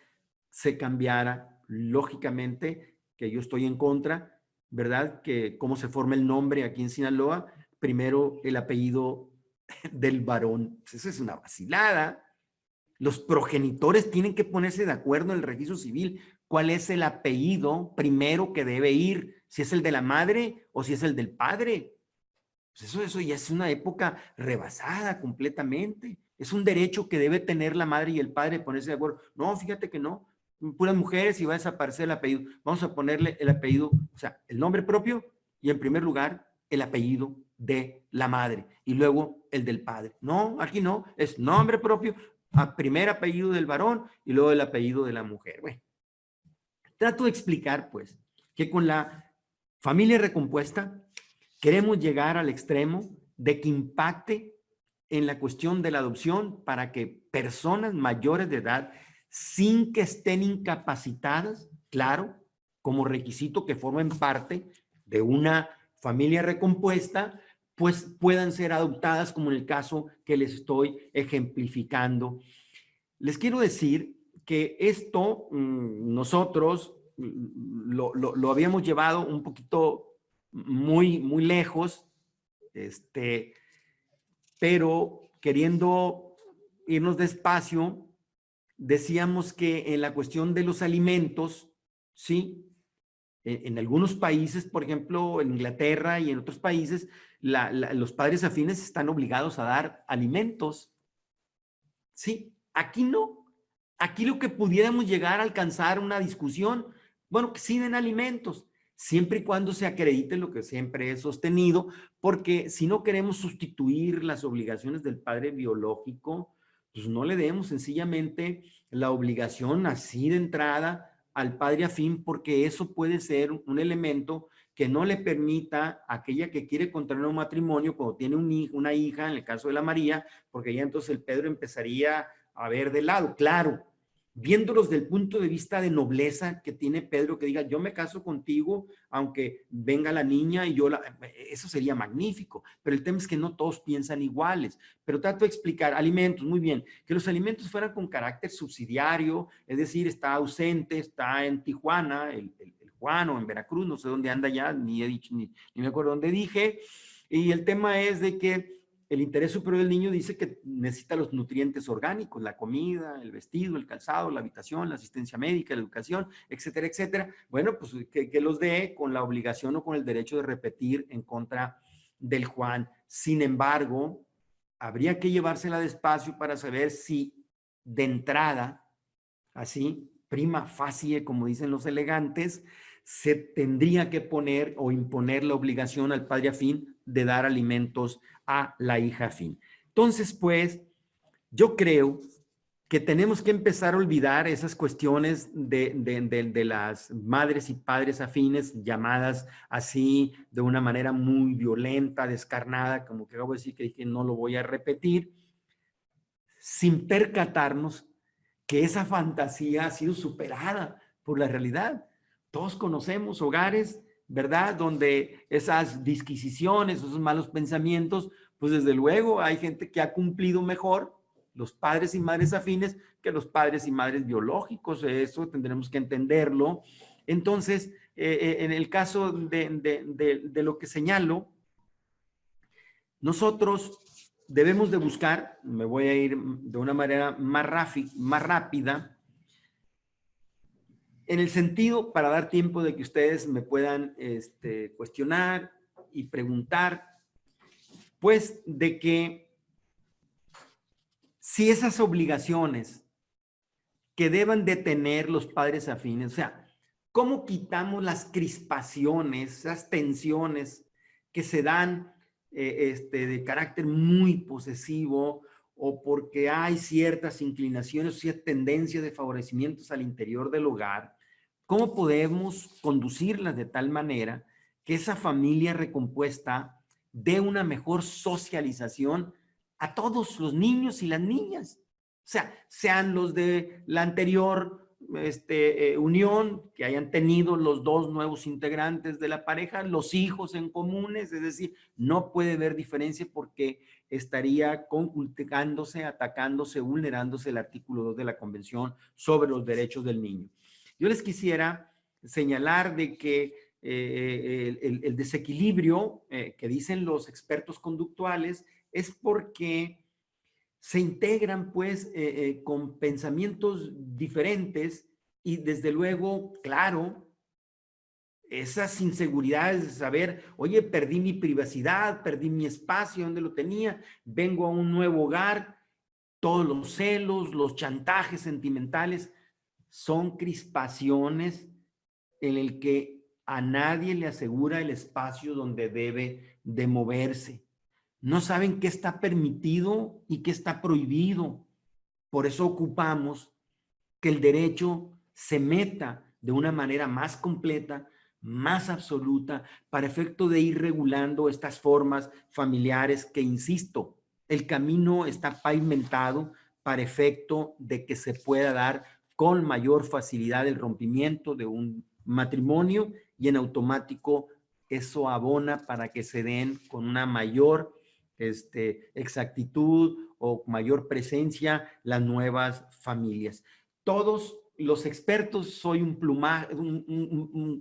se cambiara. Lógicamente, que yo estoy en contra, ¿verdad? Que cómo se forma el nombre aquí en Sinaloa, primero el apellido del varón. Pues eso es una vacilada. Los progenitores tienen que ponerse de acuerdo en el registro civil cuál es el apellido primero que debe ir, si es el de la madre o si es el del padre. Pues eso ya es una época rebasada completamente. Es un derecho que debe tener la madre y el padre ponerse de acuerdo. No, fíjate que no. Puras mujeres y va a desaparecer el apellido. Vamos a ponerle el apellido, o sea, el nombre propio y en primer lugar el apellido de la madre y luego el del padre. No, aquí no, es nombre propio, primer apellido del varón y luego el apellido de la mujer. Bueno, trato de explicar pues que con la familia recompuesta queremos llegar al extremo de que impacte en la cuestión de la adopción para que personas mayores de edad, sin que estén incapacitadas, claro, como requisito que formen parte de una familia recompuesta, pues puedan ser adoptadas como en el caso que les estoy ejemplificando. Les quiero decir que esto nosotros lo habíamos llevado un poquito muy lejos, pero queriendo irnos despacio, decíamos que en la cuestión de los alimentos, ¿sí? En algunos países, por ejemplo, en Inglaterra y en otros países, los padres afines están obligados a dar alimentos, ¿sí? Aquí no. Aquí lo que pudiéramos llegar a alcanzar una discusión, bueno, que sí den alimentos, siempre y cuando se acredite lo que siempre he sostenido, porque si no queremos sustituir las obligaciones del padre biológico, pues no le demos sencillamente la obligación así de entrada al padre afín, porque eso puede ser un elemento que no le permita a aquella que quiere contraer un matrimonio cuando tiene un hijo, una hija, en el caso de la María, porque ya entonces el Pedro empezaría a ver de lado. Claro, viéndolos del punto de vista de nobleza que tiene Pedro, que diga, yo me caso contigo, aunque venga la niña y yo eso sería magnífico, pero el tema es que no todos piensan iguales. Pero trato de explicar, alimentos, muy bien, que los alimentos fueran con carácter subsidiario, es decir, está ausente, está en Tijuana, el Juan, o en Veracruz, no sé dónde anda ya, ni he dicho, ni me acuerdo dónde dije, y el tema es de que el interés superior del niño dice que necesita los nutrientes orgánicos, la comida, el vestido, el calzado, la habitación, la asistencia médica, la educación, etcétera, etcétera. Bueno, pues que los dé con la obligación o con el derecho de repetir en contra del Juan. Sin embargo, habría que llevársela despacio para saber si de entrada, así, prima facie, como dicen los elegantes, se tendría que poner o imponer la obligación al padre afín de dar alimentos a la hija afín. Entonces, pues, yo creo que tenemos que empezar a olvidar esas cuestiones de las madres y padres afines, llamadas así de una manera muy violenta, descarnada, como que acabo de decir, que dije, no lo voy a repetir, sin percatarnos que esa fantasía ha sido superada por la realidad. Todos conocemos hogares, ¿verdad? Donde esas disquisiciones, esos malos pensamientos, pues desde luego hay gente que ha cumplido mejor, los padres y madres afines, que los padres y madres biológicos. Eso tendremos que entenderlo. Entonces, en el caso de lo que señalo, nosotros debemos de buscar, me voy a ir de una manera más rápida, en el sentido, para dar tiempo de que ustedes me puedan cuestionar y preguntar, pues de que si esas obligaciones que deban de tener los padres afines, o sea, ¿cómo quitamos las crispaciones, esas tensiones que se dan de carácter muy posesivo, o porque hay ciertas inclinaciones o ciertas tendencias de favorecimientos al interior del hogar? ¿Cómo podemos conducirlas de tal manera que esa familia recompuesta dé una mejor socialización a todos los niños y las niñas? O sea, sean los de la anterior unión, que hayan tenido los dos nuevos integrantes de la pareja, los hijos en comunes, es decir, no puede haber diferencia porque estaría conculcándose, atacándose, vulnerándose el artículo 2 de la Convención sobre los Derechos del Niño. Yo les quisiera señalar de que el desequilibrio que dicen los expertos conductuales es porque se integran pues con pensamientos diferentes y desde luego, claro, esas inseguridades de saber, oye, perdí mi privacidad, perdí mi espacio donde lo tenía, vengo a un nuevo hogar, todos los celos, los chantajes sentimentales, son crispaciones en el que a nadie le asegura el espacio donde debe de moverse. No saben qué está permitido y qué está prohibido. Por eso ocupamos que el derecho se meta de una manera más completa, más absoluta, para efecto de ir regulando estas formas familiares que, insisto, el camino está pavimentado para efecto de que se pueda dar con mayor facilidad el rompimiento de un matrimonio, y en automático eso abona para que se den con una mayor exactitud o mayor presencia las nuevas familias. Todos los expertos, soy un plumaje,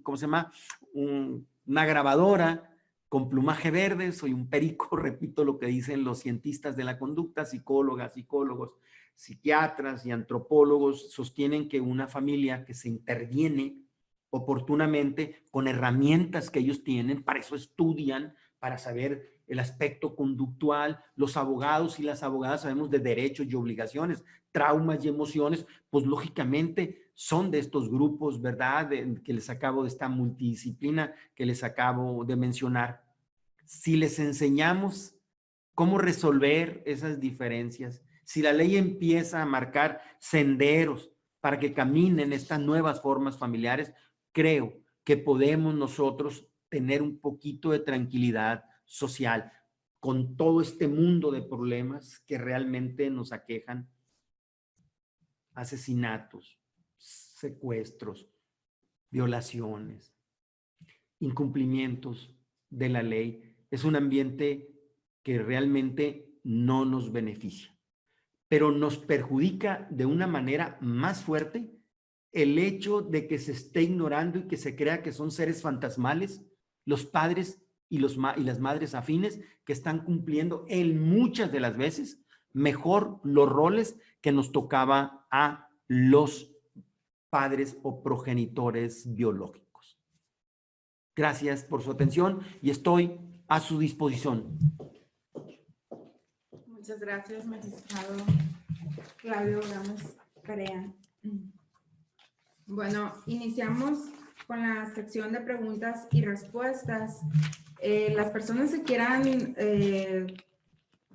¿cómo se llama? Una grabadora con plumaje verde, soy un perico, repito lo que dicen los cientistas de la conducta, psicólogas, psicólogos, psiquiatras y antropólogos, sostienen que una familia que se interviene oportunamente con herramientas que ellos tienen, para eso estudian, para saber el aspecto conductual. Los abogados y las abogadas sabemos de derechos y obligaciones, traumas y emociones, pues lógicamente son de estos grupos, ¿verdad? Que les acabo de esta multidisciplina que les acabo de mencionar. Si les enseñamos cómo resolver esas diferencias, si la ley empieza a marcar senderos para que caminen estas nuevas formas familiares, creo que podemos nosotros tener un poquito de tranquilidad social con todo este mundo de problemas que realmente nos aquejan: asesinatos, secuestros, violaciones, incumplimientos de la ley. Es un ambiente que realmente no nos beneficia, pero nos perjudica de una manera más fuerte el hecho de que se esté ignorando y que se crea que son seres fantasmales los padres y las madres afines, que están cumpliendo en muchas de las veces mejor los roles que nos tocaba a los padres o progenitores biológicos. Gracias por su atención y estoy a su disposición. Muchas gracias, magistrado Claudio Gámez Perea. Bueno, iniciamos con la sección de preguntas y respuestas. Las personas que quieran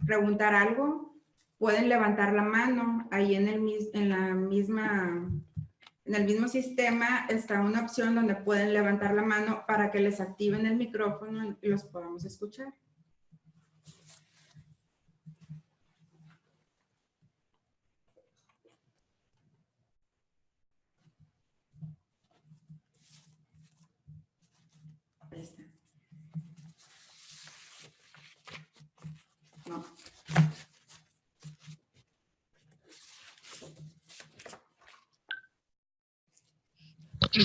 preguntar algo, pueden levantar la mano. Ahí en el mismo sistema está una opción donde pueden levantar la mano para que les activen el micrófono y los podamos escuchar. No.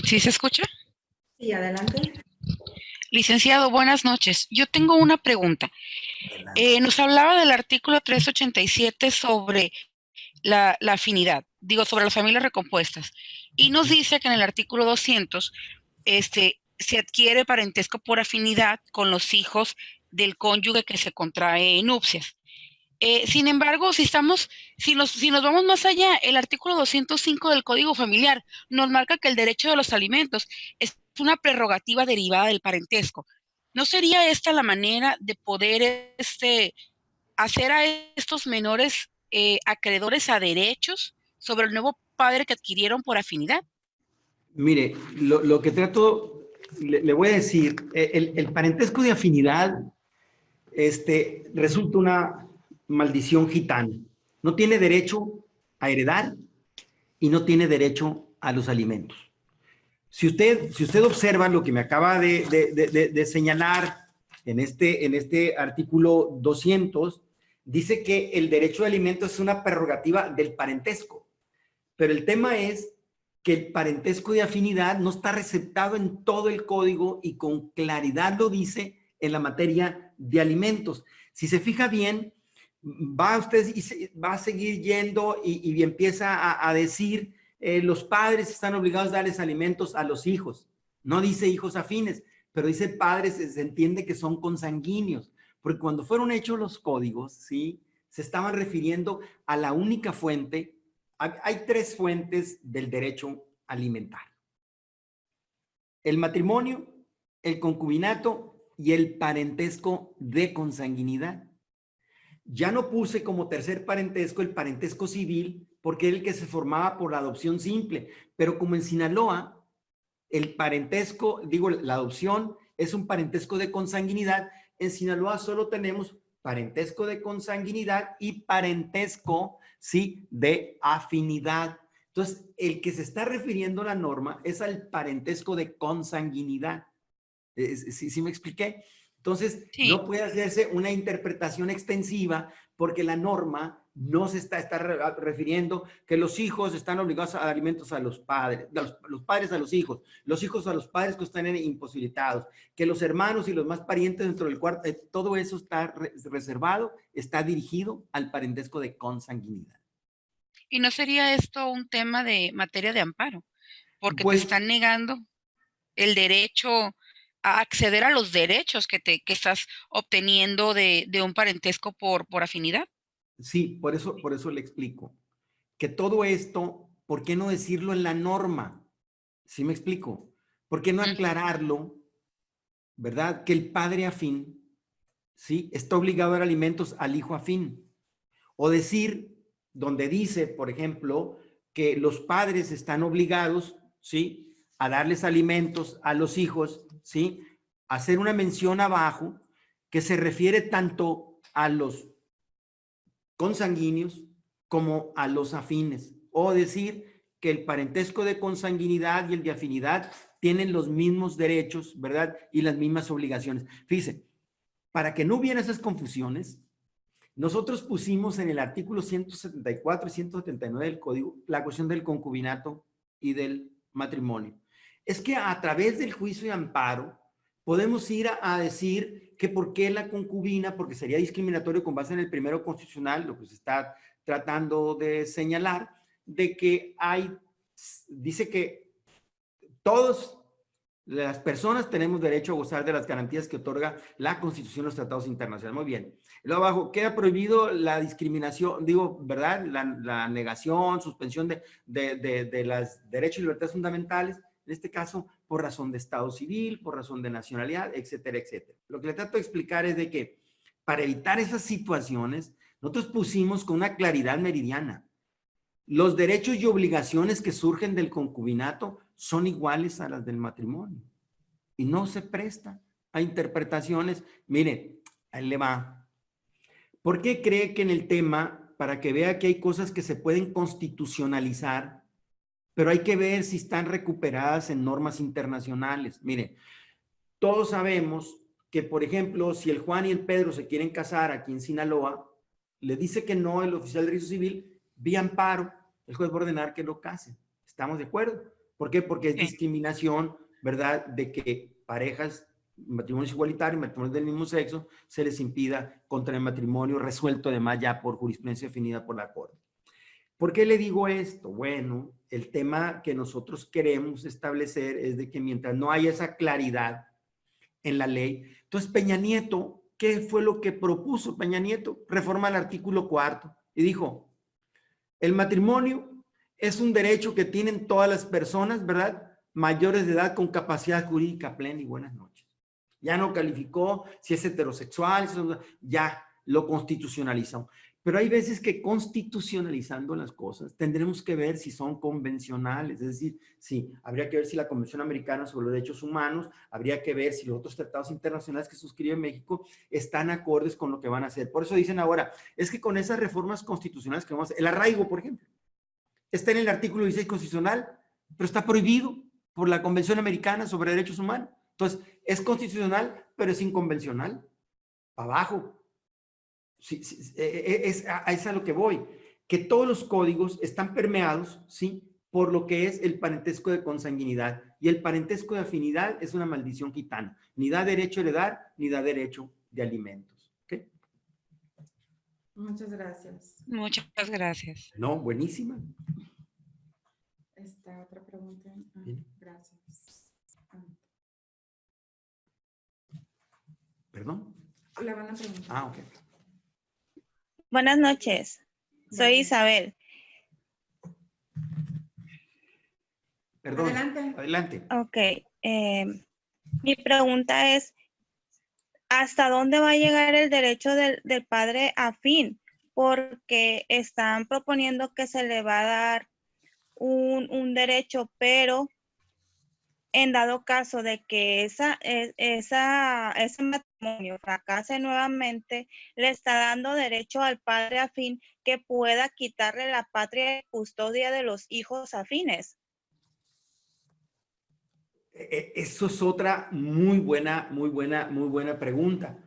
¿Sí se escucha? Sí, adelante. Licenciado, buenas noches. Yo tengo una pregunta. Nos hablaba del artículo 387 sobre la afinidad, sobre las familias recompuestas. Y nos dice que en el artículo 200 se adquiere parentesco por afinidad con los hijos del cónyuge que se contrae en nupcias. Sin embargo, si nos vamos más allá, el artículo 205 del Código Familiar nos marca que el derecho de los alimentos es una prerrogativa derivada del parentesco. ¿No sería esta la manera de poder hacer a estos menores acreedores a derechos sobre el nuevo padre que adquirieron por afinidad? Mire, lo que trato, le voy a decir, el parentesco de afinidad resulta una maldición gitana. No tiene derecho a heredar y no tiene derecho a los alimentos. Si usted observa lo que me acaba de señalar en este artículo 200, dice que el derecho de alimentos es una prerrogativa del parentesco. Pero el tema es que el parentesco de afinidad no está receptado en todo el código y con claridad lo dice en la materia de alimentos. Si se fija bien, va a seguir yendo y empieza a decir los padres están obligados a darles alimentos a los hijos. No dice hijos afines, pero dice padres, se entiende que son consanguíneos, porque cuando fueron hechos los códigos, ¿sí?, se estaban refiriendo a la única fuente. Hay tres fuentes del derecho alimentario: el matrimonio, el concubinato y el parentesco de consanguinidad. Ya no puse como tercer parentesco el parentesco civil, porque era el que se formaba por la adopción simple, pero como en Sinaloa el parentesco, la adopción es un parentesco de consanguinidad, en Sinaloa solo tenemos parentesco de consanguinidad y parentesco, sí, de afinidad. Entonces, el que se está refiriendo la norma es al parentesco de consanguinidad. ¿Sí me expliqué? Entonces, Sí. no puede hacerse una interpretación extensiva porque la norma no se está refiriendo que los hijos están obligados a dar alimentos a los padres, los padres a los hijos a los padres que están imposibilitados, que los hermanos y los más parientes dentro del cuarto, todo eso está reservado, está dirigido al parentesco de consanguinidad. ¿Y no sería esto un tema de materia de amparo? Porque Pues, te están negando el derecho a acceder a los derechos que estás obteniendo de un parentesco por afinidad. sí, por eso le explico. Que todo esto, ¿por qué no decirlo en la norma? ¿Sí me explico? ¿Por qué no aclararlo, verdad? Que el padre afín, ¿sí?, está obligado a dar alimentos al hijo afín. O decir donde dice, por ejemplo, que los padres están obligados, ¿sí?, a darles alimentos a los hijos, ¿sí?, hacer una mención abajo que se refiere tanto a los consanguíneos como a los afines, o decir que el parentesco de consanguinidad y el de afinidad tienen los mismos derechos, ¿verdad?, y las mismas obligaciones. Fíjense, para que no hubiera esas confusiones, nosotros pusimos en el artículo 174 y 179 del Código la cuestión del concubinato y del matrimonio. Es que a través del juicio de amparo podemos ir a decir que por qué la concubina, porque sería discriminatorio con base en el primero constitucional, lo que se está tratando de señalar, de que dice que todas las personas tenemos derecho a gozar de las garantías que otorga la Constitución y los tratados internacionales. Muy bien. Luego abajo, queda prohibido la discriminación, digo, ¿verdad? La negación, suspensión de los derechos y libertades fundamentales, en este caso, por razón de estado civil, por razón de nacionalidad, etcétera, etcétera. Lo que le trato de explicar es de que para evitar esas situaciones, nosotros pusimos con una claridad meridiana. Los derechos y obligaciones que surgen del concubinato son iguales a las del matrimonio y no se presta a interpretaciones. Mire, ahí le va. ¿Por qué cree que en el tema, para que vea que hay cosas que se pueden constitucionalizar, pero hay que ver si están recuperadas en normas internacionales? Mire, todos sabemos que, por ejemplo, si el Juan y el Pedro se quieren casar aquí en Sinaloa, le dice que no el oficial de registro civil, vía amparo, el juez va a ordenar que lo casen. ¿Estamos de acuerdo? ¿Por qué? Porque es discriminación, ¿verdad?, de que parejas, matrimonios igualitarios, matrimonios del mismo sexo, se les impida contra el matrimonio, resuelto además ya por jurisprudencia definida por la Corte. ¿Por qué le digo esto? Bueno, el tema que nosotros queremos establecer es de que mientras no haya esa claridad en la ley, entonces Peña Nieto, ¿qué fue lo que propuso Peña Nieto? Reforma el artículo 4 y dijo, el matrimonio es un derecho que tienen todas las personas, ¿verdad?, mayores de edad con capacidad jurídica plena, y buenas noches. Ya no calificó si es heterosexual, ya lo constitucionalizó. Pero hay veces que constitucionalizando las cosas tendremos que ver si son convencionales, es decir, sí, habría que ver si la Convención Americana sobre los Derechos Humanos, habría que ver si los otros tratados internacionales que suscribe México están acordes con lo que van a hacer. Por eso dicen ahora, es que con esas reformas constitucionales que vamos a hacer, el arraigo, por ejemplo, está en el artículo 16 constitucional, pero está prohibido por la Convención Americana sobre Derechos Humanos. Entonces, es constitucional, pero es inconvencional. Para abajo. Sí, es a lo que voy. Que todos los códigos están permeados, ¿sí?, por lo que es el parentesco de consanguinidad. Y el parentesco de afinidad es una maldición gitana. Ni da derecho a heredar, ni da derecho de alimentos. ¿Okay? Muchas gracias. Muchas gracias. No, buenísima. Esta otra pregunta. Gracias. ¿Perdón? La van a preguntar. Ah, ok. Buenas noches. Soy Isabel. Perdón. Adelante. Adelante. Ok. Mi pregunta es, ¿hasta dónde va a llegar el derecho del padre afín? Porque están proponiendo que se le va a dar un derecho, pero en dado caso de que ese matrimonio fracase nuevamente, le está dando derecho al padre afín que pueda quitarle la patria y custodia de los hijos afines. Eso es otra muy buena pregunta.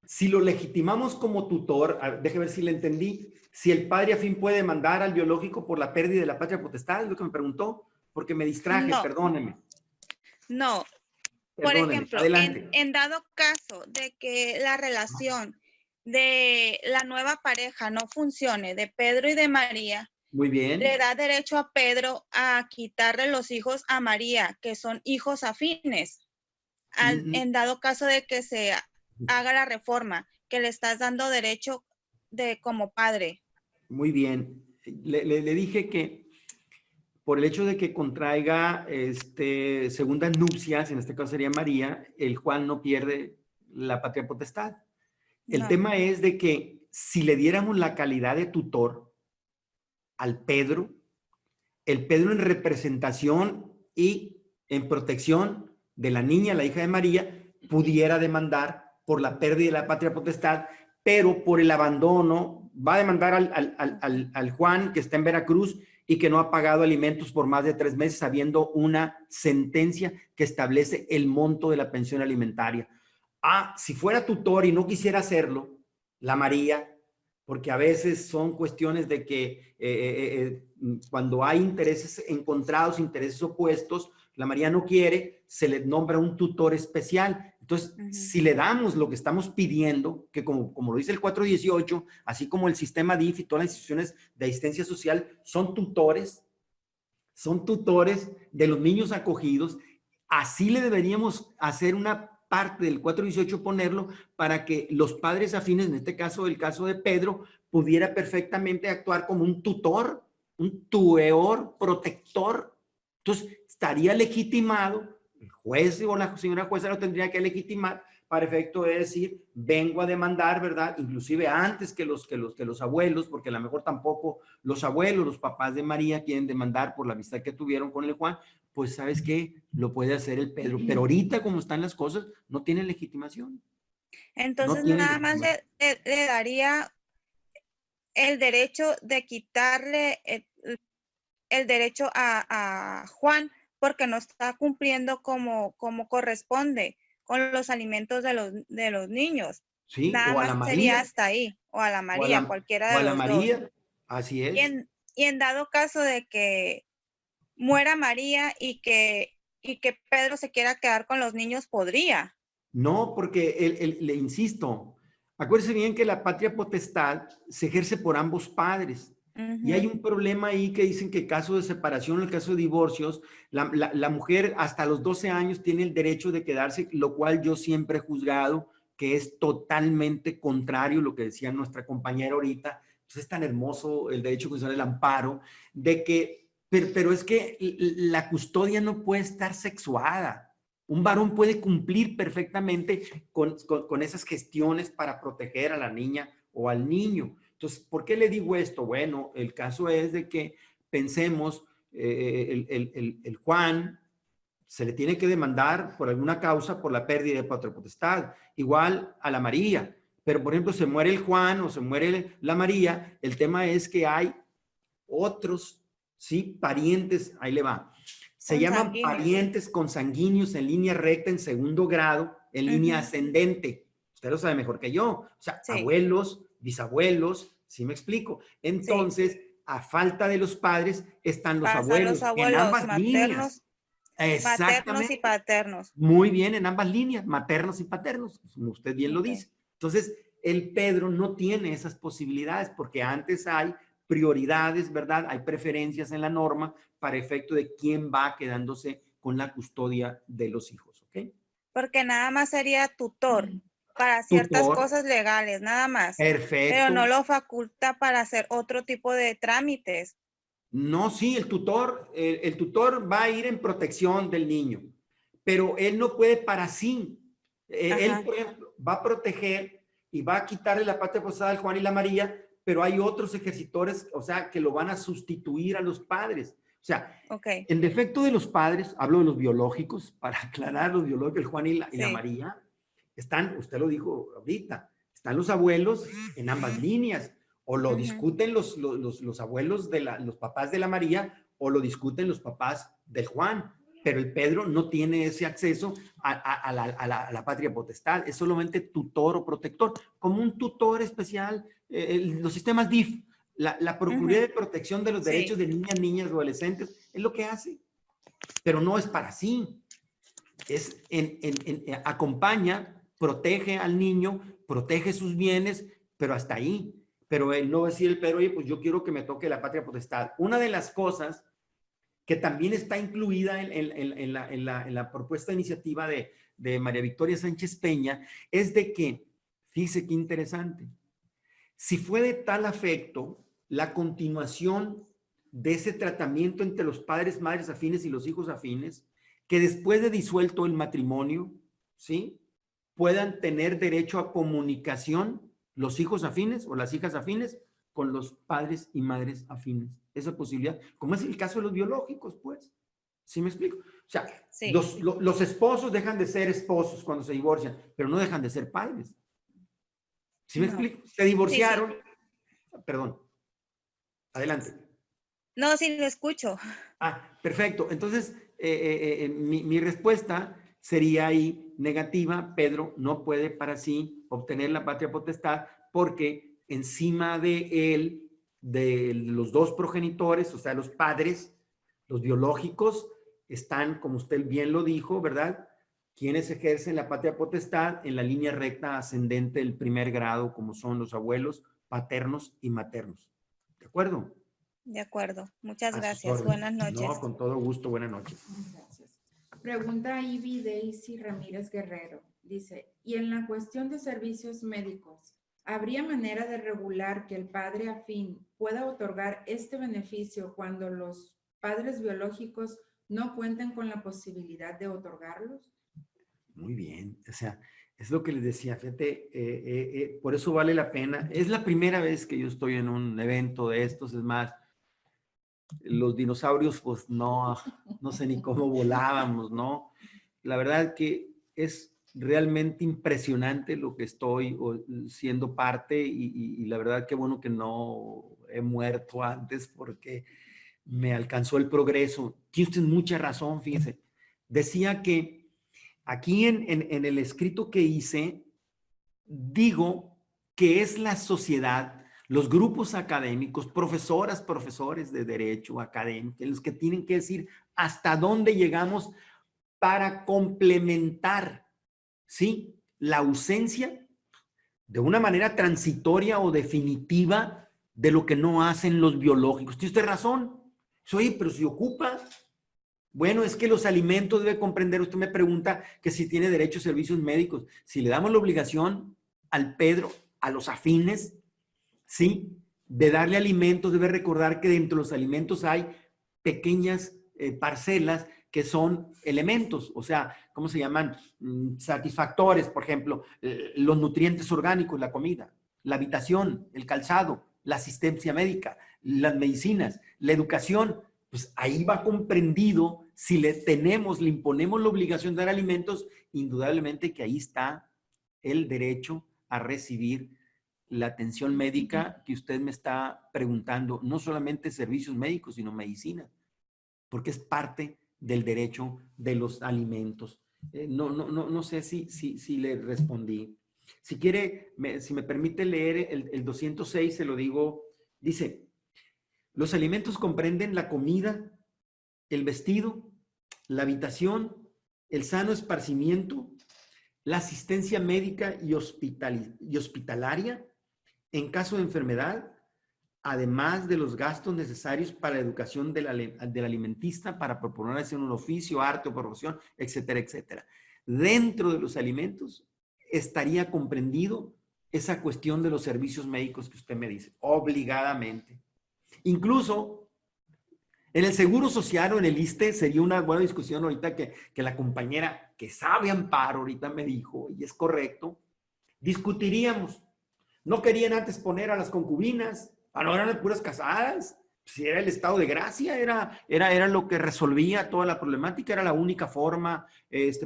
Si lo legitimamos como tutor, déjeme ver si le entendí, si el padre afín puede demandar al biológico por la pérdida de la patria potestad, es lo que me preguntó, porque me distraje, No. perdóneme. No. Por Perdóneme, ejemplo, adelante. en dado caso de que la relación de la nueva pareja no funcione, de Pedro y de María, Muy bien. le da derecho a Pedro a quitarle los hijos a María, que son hijos afines. En dado caso de que se haga la reforma, que le estás dando derecho como padre. Muy bien. Le dije que por el hecho de que contraiga segundas nupcias, en este caso sería María, el Juan no pierde la patria potestad. El tema es de que si le diéramos la calidad de tutor, al Pedro, el Pedro en representación y en protección de la niña, la hija de María, pudiera demandar por la pérdida de la patria potestad, pero por el abandono, va a demandar al Juan que está en Veracruz y que no ha pagado alimentos por más de 3 meses, habiendo una sentencia que establece el monto de la pensión alimentaria. Si fuera tutor y no quisiera hacerlo, la María, porque a veces son cuestiones de que cuando hay intereses encontrados, intereses opuestos, la María no quiere, se le nombra un tutor especial. Entonces, si le damos lo que estamos pidiendo, que como lo dice el 418, así como el sistema DIF y todas las instituciones de asistencia social son tutores de los niños acogidos, así le deberíamos hacer una parte del 418, ponerlo para que los padres afines, en este caso, el caso de Pedro, pudiera perfectamente actuar como un tutor, un tutor, protector. Entonces, estaría legitimado, el juez o la señora jueza lo tendría que legitimar para efecto de decir, vengo a demandar, ¿verdad? Inclusive antes que los abuelos, porque a lo mejor tampoco los abuelos, los papás de María quieren demandar por la amistad que tuvieron con el Juan, pues ¿sabes qué? Lo puede hacer el Pedro. Pero ahorita, como están las cosas, no tiene legitimación. Entonces, nada más le daría el derecho de quitarle el derecho a Juan porque no está cumpliendo como corresponde con los alimentos de los niños. Sí, nada o a más la María, sería hasta ahí, o a la María, cualquiera de o a la los María, dos. así es. Y en dado caso de que muera María y que Pedro se quiera quedar con los niños, podría. No, porque le insisto, acuérdese bien que la patria potestad se ejerce por ambos padres. Y hay un problema ahí que dicen que en caso de separación, en el caso de divorcios, la mujer hasta los 12 años tiene el derecho de quedarse, lo cual yo siempre he juzgado que es totalmente contrario a lo que decía nuestra compañera ahorita. Pues es tan hermoso el derecho constitucional, el amparo, de que, pero es que la custodia no puede estar sexuada. Un varón puede cumplir perfectamente con esas gestiones para proteger a la niña o al niño. Entonces, ¿por qué le digo esto? Bueno, el caso es de que pensemos, el Juan se le tiene que demandar por alguna causa por la pérdida de patria potestad, igual a la María. Pero, por ejemplo, se muere el Juan o se muere la María, el tema es que hay otros, ¿sí? Parientes, ahí le va. Se llaman parientes consanguíneos en línea recta, en segundo grado, en línea ascendente. Usted lo sabe mejor que yo. O sea, abuelos, bisabuelos, ¿sí me explico? Entonces, a falta de los padres, están los abuelos en ambas maternos, líneas. Exactamente. Maternos y paternos. Muy bien, en ambas líneas, maternos y paternos, como usted bien lo dice. Entonces, el Pedro no tiene esas posibilidades porque antes hay prioridades, ¿verdad? Hay preferencias en la norma para efecto de quién va quedándose con la custodia de los hijos, ¿ok? Porque nada más sería tutor para ciertas cosas legales, nada más. Perfecto. Pero no lo faculta para hacer otro tipo de trámites. No, sí, el tutor va a ir en protección del niño, pero él no puede para sí. Él, por ejemplo, va a proteger y va a quitarle la patria potestad al Juan y la María, pero hay otros ejercitores, o sea, que lo van a sustituir a los padres. O sea, en defecto de los padres, hablo de los biológicos, para aclarar los biológicos, el Juan y la María, están, usted lo dijo ahorita, están los abuelos en ambas líneas, o lo discuten los abuelos de los papás de la María, o lo discuten los papás del Juan, pero el Pedro no tiene ese acceso a la patria potestad, es solamente tutor o protector, como un tutor especial, los sistemas DIF, la Procuraduría de Protección de los Derechos de Niñas, Niñas, Adolescentes, es lo que hace, pero no es para sí, es acompaña, protege al niño, protege sus bienes, pero hasta ahí. Pero él no va a decir el Pedro, oye, pues yo quiero que me toque la patria potestad. Una de las cosas que también está incluida en la propuesta de iniciativa de María Victoria Sánchez Peña es de que, fíjese qué interesante, si fue de tal afecto la continuación de ese tratamiento entre los padres, madres afines y los hijos afines, que después de disuelto el matrimonio, ¿sí? Puedan tener derecho a comunicación los hijos afines o las hijas afines con los padres y madres afines. Esa posibilidad, como es el caso de los biológicos, pues. ¿Sí me explico? O sea, Sí. los esposos dejan de ser esposos cuando se divorcian, pero no dejan de ser padres. ¿Sí me No. explico? Se divorciaron. Perdón. Adelante. No, sí, lo escucho. Ah, perfecto. Entonces, mi respuesta sería ahí negativa. Pedro no puede para sí obtener la patria potestad porque encima de él, de los dos progenitores, o sea, los padres, los biológicos, están, como usted bien lo dijo, ¿verdad? Quienes ejercen la patria potestad en la línea recta ascendente del primer grado, como son los abuelos paternos y maternos. ¿De acuerdo? De acuerdo. Muchas A sus gracias. órdenes. Buenas noches. No, con todo gusto. Buenas noches. Gracias. Pregunta Ivy Daisy Ramírez Guerrero. Dice, y en la cuestión de servicios médicos, ¿habría manera de regular que el padre afín pueda otorgar este beneficio cuando los padres biológicos no cuenten con la posibilidad de otorgarlos? Muy bien. O sea, es lo que les decía. Fíjate, por eso vale la pena. Es la primera vez que yo estoy en un evento de estos. Es más, los dinosaurios, pues no sé ni cómo volábamos, ¿no? La verdad que es realmente impresionante lo que estoy siendo parte y la verdad que bueno que no he muerto antes porque me alcanzó el progreso. Tiene usted mucha razón, fíjese. Decía que aquí en el escrito que hice, digo que es la sociedad, los grupos académicos, profesoras, profesores de derecho académico, los que tienen que decir hasta dónde llegamos para complementar, ¿sí?, la ausencia de una manera transitoria o definitiva de lo que no hacen los biológicos. ¿Tiene usted razón? Oye, pero si ocupa, bueno, es que los alimentos debe comprender, usted me pregunta que si tiene derecho a servicios médicos. Si le damos la obligación al Pedro, a los afines, ¿sí?, de darle alimentos, debe recordar que dentro de los alimentos hay pequeñas parcelas que son elementos, o sea, ¿cómo se llaman? Satisfactores, por ejemplo, los nutrientes orgánicos, la comida, la habitación, el calzado, la asistencia médica, las medicinas, la educación. Pues ahí va comprendido, si le imponemos la obligación de dar alimentos, indudablemente que ahí está el derecho a recibir la atención médica que usted me está preguntando, no solamente servicios médicos, sino medicina, porque es parte del derecho de los alimentos. No sé si le respondí. Si quiere, si me permite leer el 206, se lo digo, dice, los alimentos comprenden la comida, el vestido, la habitación, el sano esparcimiento, la asistencia médica y hospitalaria en caso de enfermedad, además de los gastos necesarios para la educación del alimentista, para proponer hacer un oficio, arte o profesión, etcétera, etcétera. Dentro de los alimentos estaría comprendido esa cuestión de los servicios médicos que usted me dice, obligadamente. Incluso en el Seguro Social o en el ISSSTE sería una buena discusión ahorita que la compañera que sabe Amparo ahorita me dijo, y es correcto, discutiríamos. No querían antes poner a las concubinas, no eran puras casadas. Si era el estado de gracia, era lo que resolvía toda la problemática, era la única forma,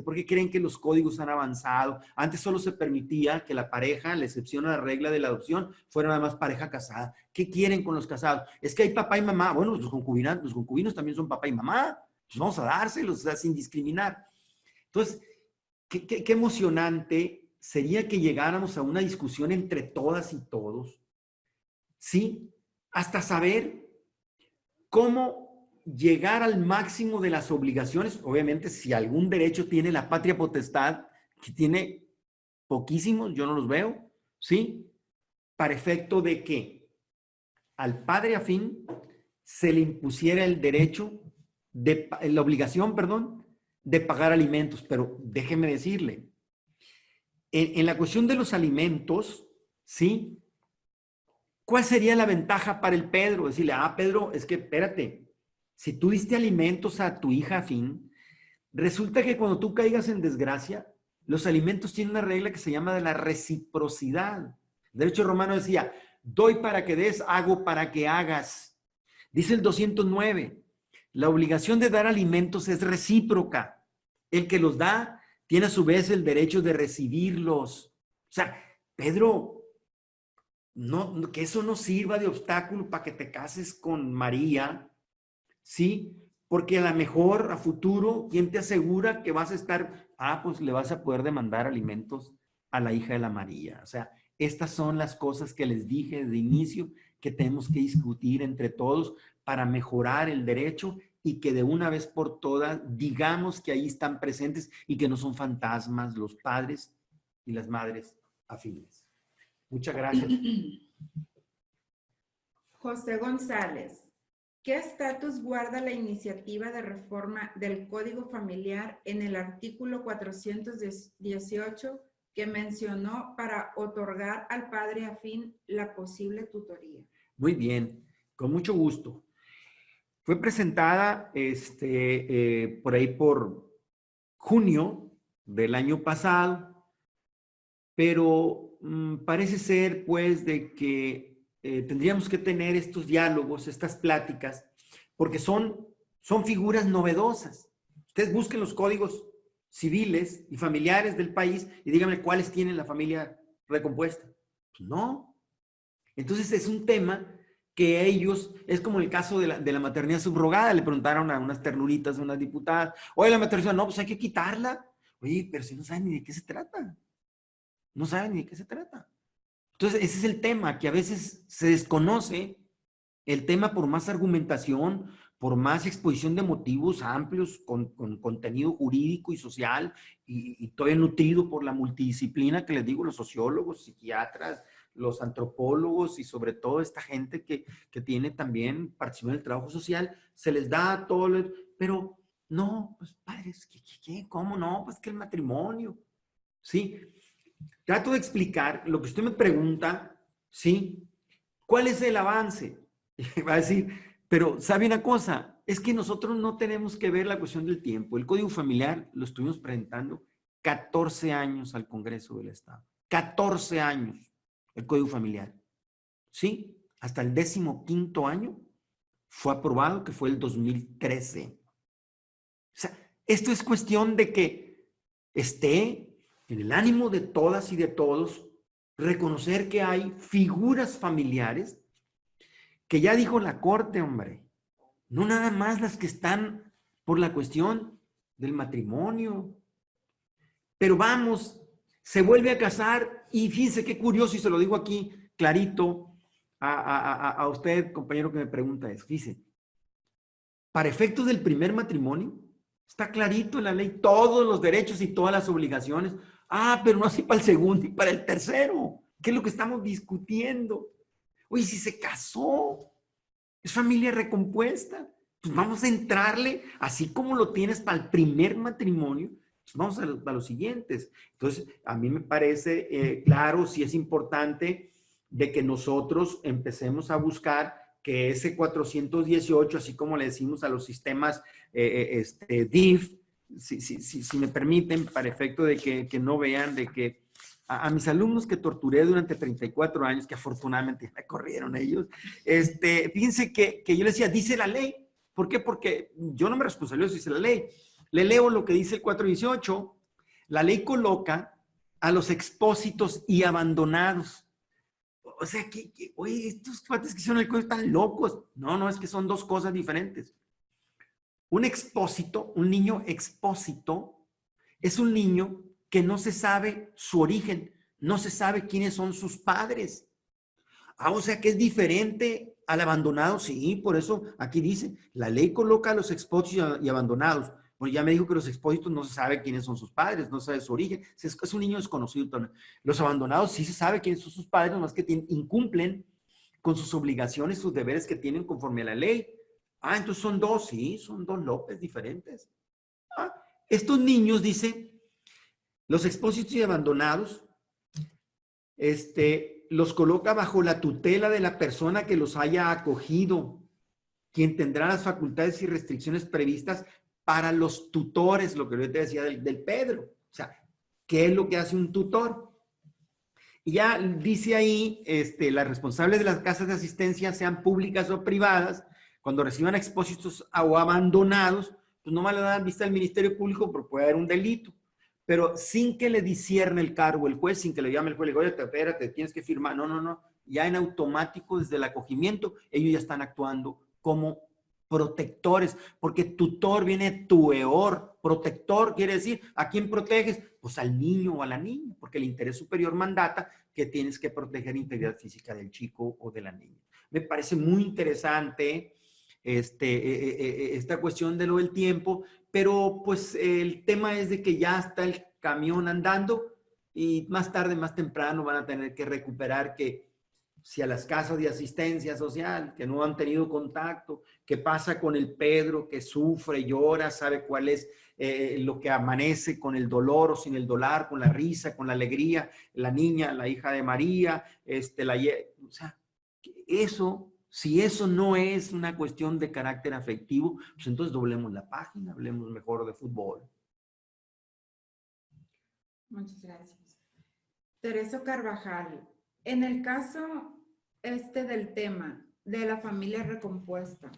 porque creen que los códigos han avanzado. Antes solo se permitía que la pareja, a la excepción a la regla de la adopción, fuera nada más pareja casada. ¿Qué quieren con los casados? Es que hay papá y mamá. Bueno, los concubinos también son papá y mamá. Pues vamos a dárselos, o sea, sin discriminar. Entonces, qué emocionante sería que llegáramos a una discusión entre todas y todos, ¿sí? Hasta saber cómo llegar al máximo de las obligaciones. Obviamente, si algún derecho tiene la patria potestad, que tiene poquísimos, yo no los veo, ¿sí? Para efecto de que al padre afín se le impusiera el derecho, la obligación, perdón, de pagar alimentos. Pero déjeme decirle, en la cuestión de los alimentos, ¿sí? ¿Cuál sería la ventaja para el Pedro? Decirle, Pedro, es que espérate, si tú diste alimentos a tu hija afín, resulta que cuando tú caigas en desgracia, los alimentos tienen una regla que se llama de la reciprocidad. El derecho romano decía, doy para que des, hago para que hagas. Dice el 209, la obligación de dar alimentos es recíproca. El que los da tiene a su vez el derecho de recibirlos. O sea, Pedro, no, que eso no sirva de obstáculo para que te cases con María, ¿sí? Porque a lo mejor a futuro, ¿quién te asegura que vas a estar? Pues le vas a poder demandar alimentos a la hija de la María. O sea, estas son las cosas que les dije de inicio que tenemos que discutir entre todos para mejorar el derecho y que de una vez por todas digamos que ahí están presentes y que no son fantasmas los padres y las madres afines. Muchas gracias. José González, ¿qué estatus guarda la iniciativa de reforma del Código Familiar en el artículo 418 que mencionó para otorgar al padre afín la posible tutoría? Muy bien, con mucho gusto. Fue presentada por ahí por junio del año pasado, pero parece ser pues de que tendríamos que tener estos diálogos, estas pláticas, porque son figuras novedosas. Ustedes busquen los códigos civiles y familiares del país y díganme cuáles tienen la familia recompuesta. Pues no. Entonces es un tema que ellos, es como el caso de la maternidad subrogada. Le preguntaron a unas ternuritas, a unas diputadas, oye, la maternidad, no, pues hay que quitarla. Oye, pero si no saben ni de qué se trata. No saben ni de qué se trata. Entonces, ese es el tema, que a veces se desconoce el tema por más argumentación, por más exposición de motivos amplios, con contenido jurídico y social, y todavía nutrido por la multidisciplina que les digo, los sociólogos, psiquiatras, los antropólogos y sobre todo esta gente que tiene también participación en el trabajo social, se les da todo, pero no, pues padres, ¿qué? ¿Cómo no? Pues que el matrimonio, ¿sí? Trato de explicar lo que usted me pregunta, ¿sí? ¿Cuál es el avance? Va a decir, pero ¿sabe una cosa? Es que nosotros no tenemos que ver la cuestión del tiempo. El Código Familiar lo estuvimos presentando 14 años al Congreso del Estado. 14 años el Código Familiar. ¿Sí? Hasta el 15º año fue aprobado, que fue el 2013. O sea, esto es cuestión de que esté en el ánimo de todas y de todos, reconocer que hay figuras familiares que ya dijo la Corte, hombre, no nada más las que están por la cuestión del matrimonio. Pero vamos, se vuelve a casar y fíjense qué curioso, y se lo digo aquí clarito a usted, compañero, que me pregunta eso. Fíjense, para efectos del primer matrimonio, está clarito en la ley todos los derechos y todas las obligaciones. Pero no así para el segundo y para el tercero. ¿Qué es lo que estamos discutiendo? Oye, si se casó, es familia recompuesta, pues vamos a entrarle, así como lo tienes para el primer matrimonio, pues vamos a los siguientes. Entonces, a mí me parece claro, sí es importante de que nosotros empecemos a buscar que ese 418, así como le decimos a los sistemas DIF, si me permiten, para efecto de que no vean de que a mis alumnos que torturé durante 34 años, que afortunadamente me corrieron ellos, fíjense que yo les decía, dice la ley. ¿Por qué? Porque yo no me responsabilizo, dice la ley. Le leo lo que dice el 418. La ley coloca a los expósitos y abandonados. O sea, oye, estos cuates que hicieron el código están locos. No, es que son dos cosas diferentes. Un expósito, un niño expósito, es un niño que no se sabe su origen, no se sabe quiénes son sus padres. O sea que es diferente al abandonado. Sí, por eso aquí dice, la ley coloca a los expósitos y abandonados. Bueno, ya me dijo que los expósitos no se sabe quiénes son sus padres, no se sabe su origen, es un niño desconocido también. Los abandonados sí se sabe quiénes son sus padres, nomás que incumplen con sus obligaciones, sus deberes que tienen conforme a la ley. Entonces son dos, sí, son dos López diferentes. Estos niños, dice, los expósitos y abandonados, los coloca bajo la tutela de la persona que los haya acogido, quien tendrá las facultades y restricciones previstas para los tutores, lo que yo te decía del Pedro. O sea, ¿qué es lo que hace un tutor? Y ya dice ahí, las responsables de las casas de asistencia, sean públicas o privadas, cuando reciban expósitos o abandonados, pues nomás le dan vista al Ministerio Público porque puede haber un delito. Pero sin que le discierne el cargo el juez, sin que le llame el juez, le diga, oye, espérate, tienes que firmar. No, no, no. Ya en automático, desde el acogimiento, ellos ya están actuando como protectores, porque tutor viene tueor. Protector quiere decir, ¿a quién proteges? Pues al niño o a la niña, porque el interés superior mandata que tienes que proteger la integridad física del chico o de la niña. Me parece muy interesante esta cuestión de lo del tiempo, pero pues el tema es de que ya está el camión andando y más tarde, más temprano van a tener que recuperar que si a las casas de asistencia social que no han tenido contacto, qué pasa con el Pedro que sufre, llora, sabe cuál es lo que amanece con el dolor o sin el dolor, con la risa, con la alegría, la niña, la hija de María, o sea, eso, si eso no es una cuestión de carácter afectivo, pues entonces doblemos la página, hablemos mejor de fútbol. Muchas gracias. Teresa Carvajal, en el caso del tema de la familia recompuesta,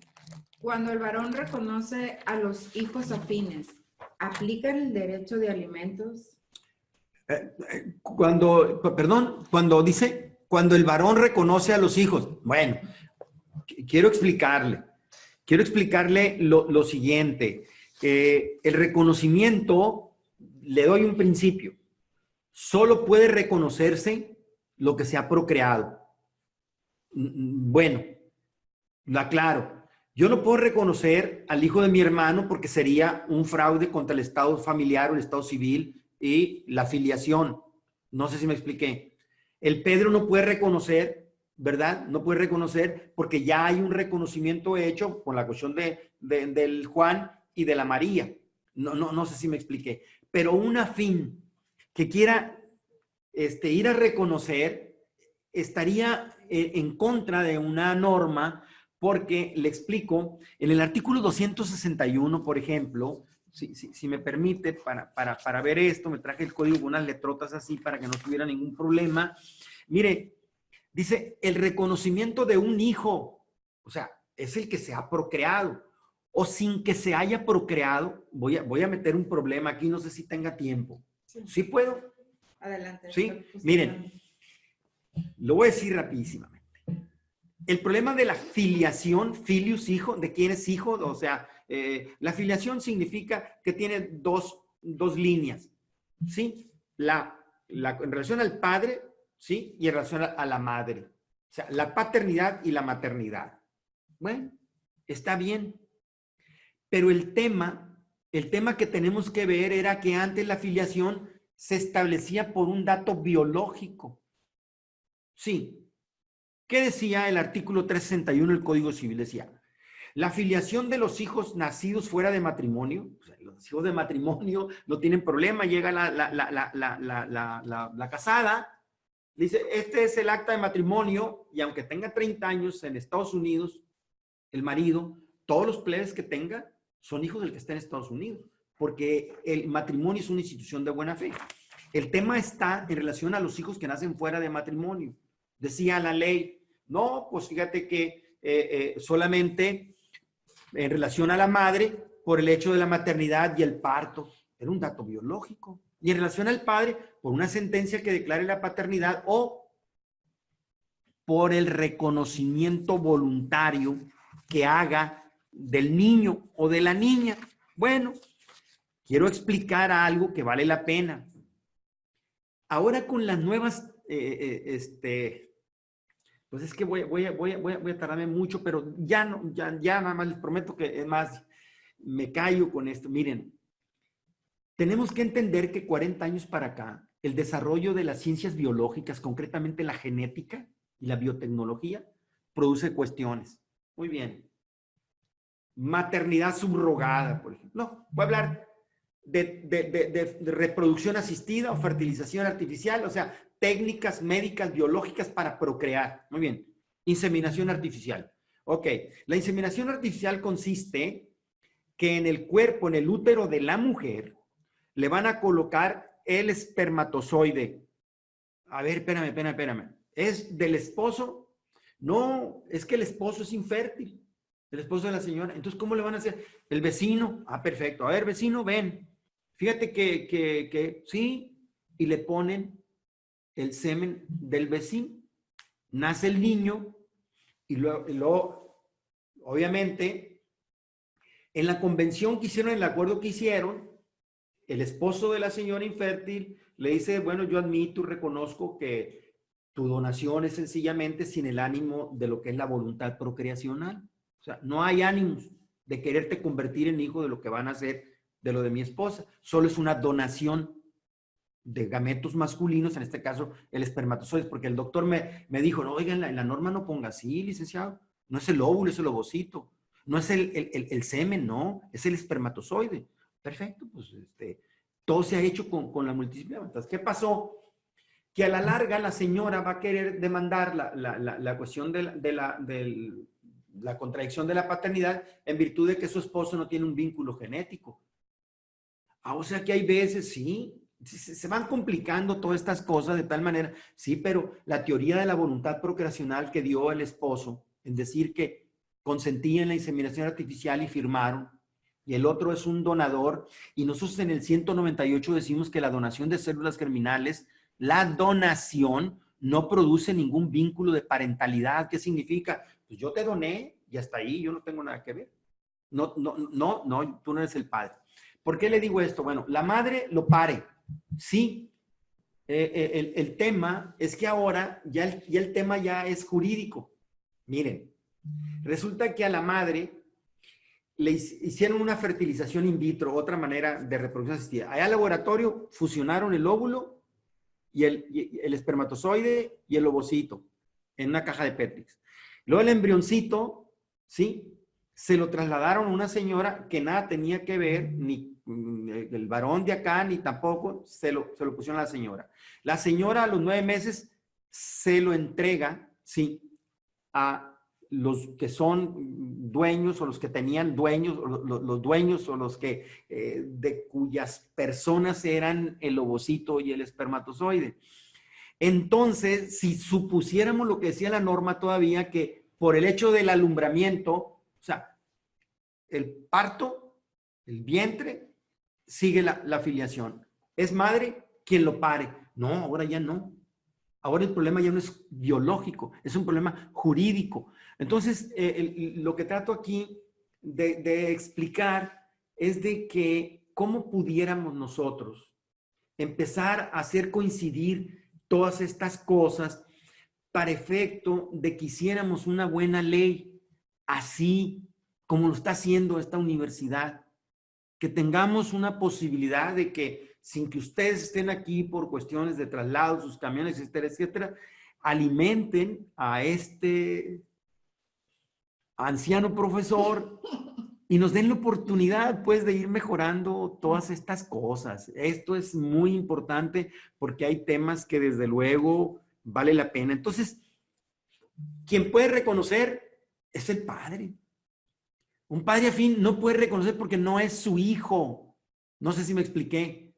cuando el varón reconoce a los hijos afines, ¿aplican el derecho de alimentos? Cuando dice, cuando el varón reconoce a los hijos, bueno, quiero explicarle lo siguiente. El reconocimiento, le doy un principio, solo puede reconocerse lo que se ha procreado. Bueno, lo aclaro. Yo no puedo reconocer al hijo de mi hermano porque sería un fraude contra el estado familiar o el estado civil y la filiación. No sé si me expliqué. El Pedro no puede reconocer, ¿verdad? No puede reconocer porque ya hay un reconocimiento hecho con la cuestión del Juan y de la María. No sé si me expliqué. Pero un afín que quiera ir a reconocer estaría en contra de una norma porque, le explico, en el artículo 261, por ejemplo, si me permite, para ver esto, me traje el código con unas letrotas así para que no tuviera ningún problema. Mire, dice, el reconocimiento de un hijo, o sea, es el que se ha procreado, o sin que se haya procreado, voy a meter un problema aquí, no sé si tenga tiempo. ¿Sí puedo? Adelante. Sí, miren, lo voy a decir rapidísimamente. El problema de la filiación, filius, hijo, de quién es hijo, o sea, la filiación significa que tiene dos líneas, ¿sí? En relación al padre, ¿sí? Y en relación a la madre. O sea, la paternidad y la maternidad. Bueno, está bien. Pero el tema que tenemos que ver era que antes la filiación se establecía por un dato biológico. Sí. ¿Qué decía el artículo 361 del Código Civil? Decía, la filiación de los hijos nacidos fuera de matrimonio, o sea, los hijos de matrimonio no tienen problema, llega la casada, dice, este es el acta de matrimonio, y aunque tenga 30 años en Estados Unidos, el marido, todos los plebes que tenga son hijos del que está en Estados Unidos, porque el matrimonio es una institución de buena fe. El tema está en relación a los hijos que nacen fuera de matrimonio. Decía la ley, no, pues fíjate que solamente en relación a la madre, por el hecho de la maternidad y el parto, era un dato biológico. Y en relación al padre, por una sentencia que declare la paternidad o por el reconocimiento voluntario que haga del niño o de la niña. Bueno, quiero explicar algo que vale la pena. Ahora con las nuevas, pues es que voy a tardarme mucho, pero ya nada más les prometo que es más, me callo con esto. Miren, tenemos que entender que 40 años para acá, el desarrollo de las ciencias biológicas, concretamente la genética y la biotecnología, produce cuestiones. Muy bien. Maternidad subrogada, por ejemplo. No, voy a hablar de reproducción asistida o fertilización artificial, o sea, técnicas médicas biológicas para procrear. Muy bien. Inseminación artificial. Ok. La inseminación artificial consiste que en el cuerpo, en el útero de la mujer, le van a colocar el espermatozoide. A ver, espérame. ¿Es del esposo? No, es que el esposo es infértil. El esposo de la señora. Entonces, ¿cómo le van a hacer? El vecino. Ah, perfecto. A ver, vecino, ven. Fíjate que sí. Y le ponen el semen del vecino. Nace el niño y luego, obviamente, en la convención que hicieron, en el acuerdo que hicieron, el esposo de la señora infértil le dice, bueno, yo admito y reconozco que tu donación es sencillamente sin el ánimo de lo que es la voluntad procreacional. O sea, no hay ánimos de quererte convertir en hijo de lo que van a hacer de lo de mi esposa. Solo es una donación de gametos masculinos, en este caso el espermatozoide, porque el doctor me dijo, no, oigan, en la norma no ponga así, licenciado. No es el óvulo, es el ovocito. No es el semen, no, es el espermatozoide. Perfecto, pues todo se ha hecho con la multidisciplina. Entonces, ¿qué pasó? Que a la larga la señora va a querer demandar la cuestión de la contradicción de la paternidad en virtud de que su esposo no tiene un vínculo genético. Ah, o sea que hay veces, sí, se van complicando todas estas cosas de tal manera, sí, pero la teoría de la voluntad procreacional que dio el esposo, en decir que consentía en la inseminación artificial y firmaron, y el otro es un donador, y nosotros en el 198 decimos que la donación de células germinales, la donación no produce ningún vínculo de parentalidad. ¿Qué significa? Pues yo te doné y hasta ahí yo no tengo nada que ver. No, tú no eres el padre. ¿Por qué le digo esto? Bueno, la madre lo pare, sí. El tema es que ahora ya el tema ya es jurídico. Miren, resulta que a la madre le hicieron una fertilización in vitro, otra manera de reproducción asistida. Allá al laboratorio fusionaron el óvulo y el espermatozoide y el ovocito en una caja de Petrix. Luego el embrioncito, ¿sí? Se lo trasladaron a una señora que nada tenía que ver, ni el varón de acá, ni tampoco, se lo pusieron a la señora. La señora a los 9 meses se lo entrega, ¿sí? A los que son dueños o los que tenían dueños, los dueños o los que de cuyas personas eran el ovocito y el espermatozoide. Entonces, si supusiéramos lo que decía la norma todavía, que por el hecho del alumbramiento, o sea, el parto, el vientre, sigue la filiación. Es madre quien lo pare. No, ahora ya no. Ahora el problema ya no es biológico, es un problema jurídico. Entonces, lo que trato aquí de explicar es de que cómo pudiéramos nosotros empezar a hacer coincidir todas estas cosas para efecto de que hiciéramos una buena ley, así como lo está haciendo esta universidad, que tengamos una posibilidad de que sin que ustedes estén aquí por cuestiones de traslado, sus camiones, etcétera, etcétera, alimenten a este anciano profesor y nos den la oportunidad, pues, de ir mejorando todas estas cosas. Esto es muy importante porque hay temas que, desde luego, vale la pena. Entonces, quien puede reconocer es el padre. Un padre afín no puede reconocer porque no es su hijo. No sé si me expliqué.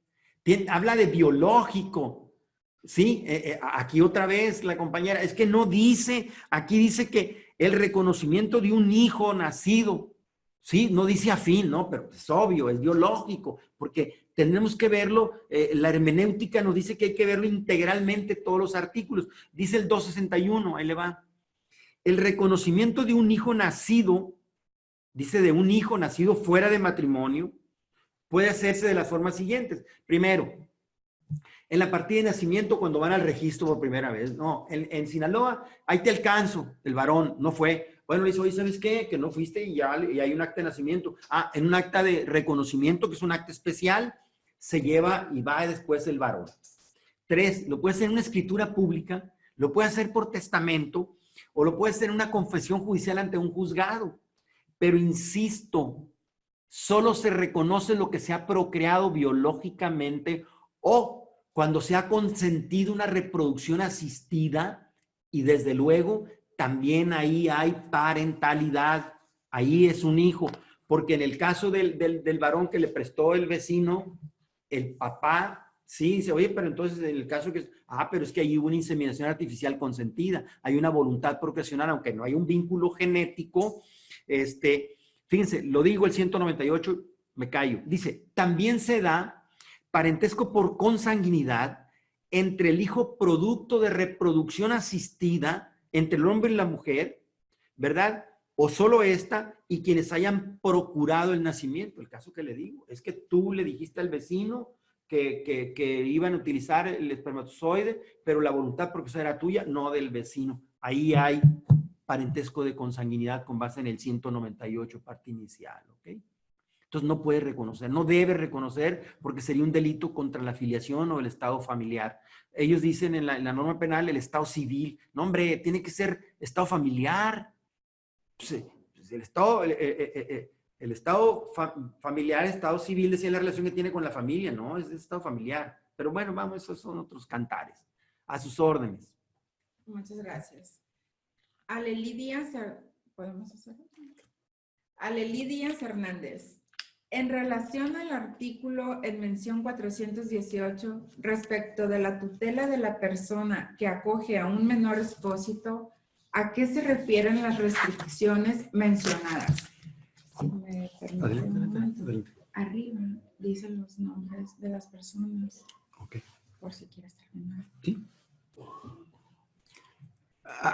Habla de biológico. ¿Sí? Aquí otra vez la compañera, es que no dice, aquí dice que el reconocimiento de un hijo nacido, ¿sí? No dice afín, ¿no? Pero es obvio, es biológico, porque tenemos que verlo, la hermenéutica nos dice que hay que verlo integralmente todos los artículos. Dice el 261, ahí le va. El reconocimiento de un hijo nacido, dice de un hijo nacido fuera de matrimonio, puede hacerse de las formas siguientes. Primero, en la partida de nacimiento, cuando van al registro por primera vez. No, en Sinaloa, ahí te alcanzo, el varón, no fue. Bueno, le dice, oye, ¿sabes qué? Que no fuiste y hay un acta de nacimiento. Ah, en un acta de reconocimiento, que es un acta especial, se lleva y va después el varón. 3, lo puede hacer en una escritura pública, lo puede hacer por testamento, o lo puede hacer en una confesión judicial ante un juzgado. Pero insisto, solo se reconoce lo que se ha procreado biológicamente o cuando se ha consentido una reproducción asistida, y desde luego también ahí hay parentalidad, ahí es un hijo, porque en el caso del varón que le prestó el vecino, el papá Sí, dice, oye, pero entonces en el caso que... pero es que hay una inseminación artificial consentida, hay una voluntad procreacional, aunque no hay un vínculo genético. Fíjense, lo digo el 198, me callo. Dice, también se da parentesco por consanguinidad entre el hijo producto de reproducción asistida entre el hombre y la mujer, ¿verdad? O solo esta y quienes hayan procurado el nacimiento. El caso que le digo es que tú le dijiste al vecino que iban a utilizar el espermatozoide, pero la voluntad procreativa era tuya, no del vecino. Ahí hay parentesco de consanguinidad con base en el 198, parte inicial, ¿ok? Entonces no puede reconocer, no debe reconocer porque sería un delito contra la filiación o el estado familiar. Ellos dicen en la norma penal el estado civil. No, hombre, tiene que ser estado familiar. Pues el estado familiar, estado civil, decía la relación que tiene con la familia, ¿no? Es el estado familiar. Pero bueno, vamos, esos son otros cantares. A sus órdenes. Muchas gracias. Alelí Díaz, ¿podemos hacerlo? Alelí Díaz Hernández. En relación al artículo en mención 418, respecto de la tutela de la persona que acoge a un menor expósito, ¿a qué se refieren las restricciones mencionadas? Si me permite un momento. Arriba dicen los nombres de las personas. Ok. Por si quieres terminar. Sí.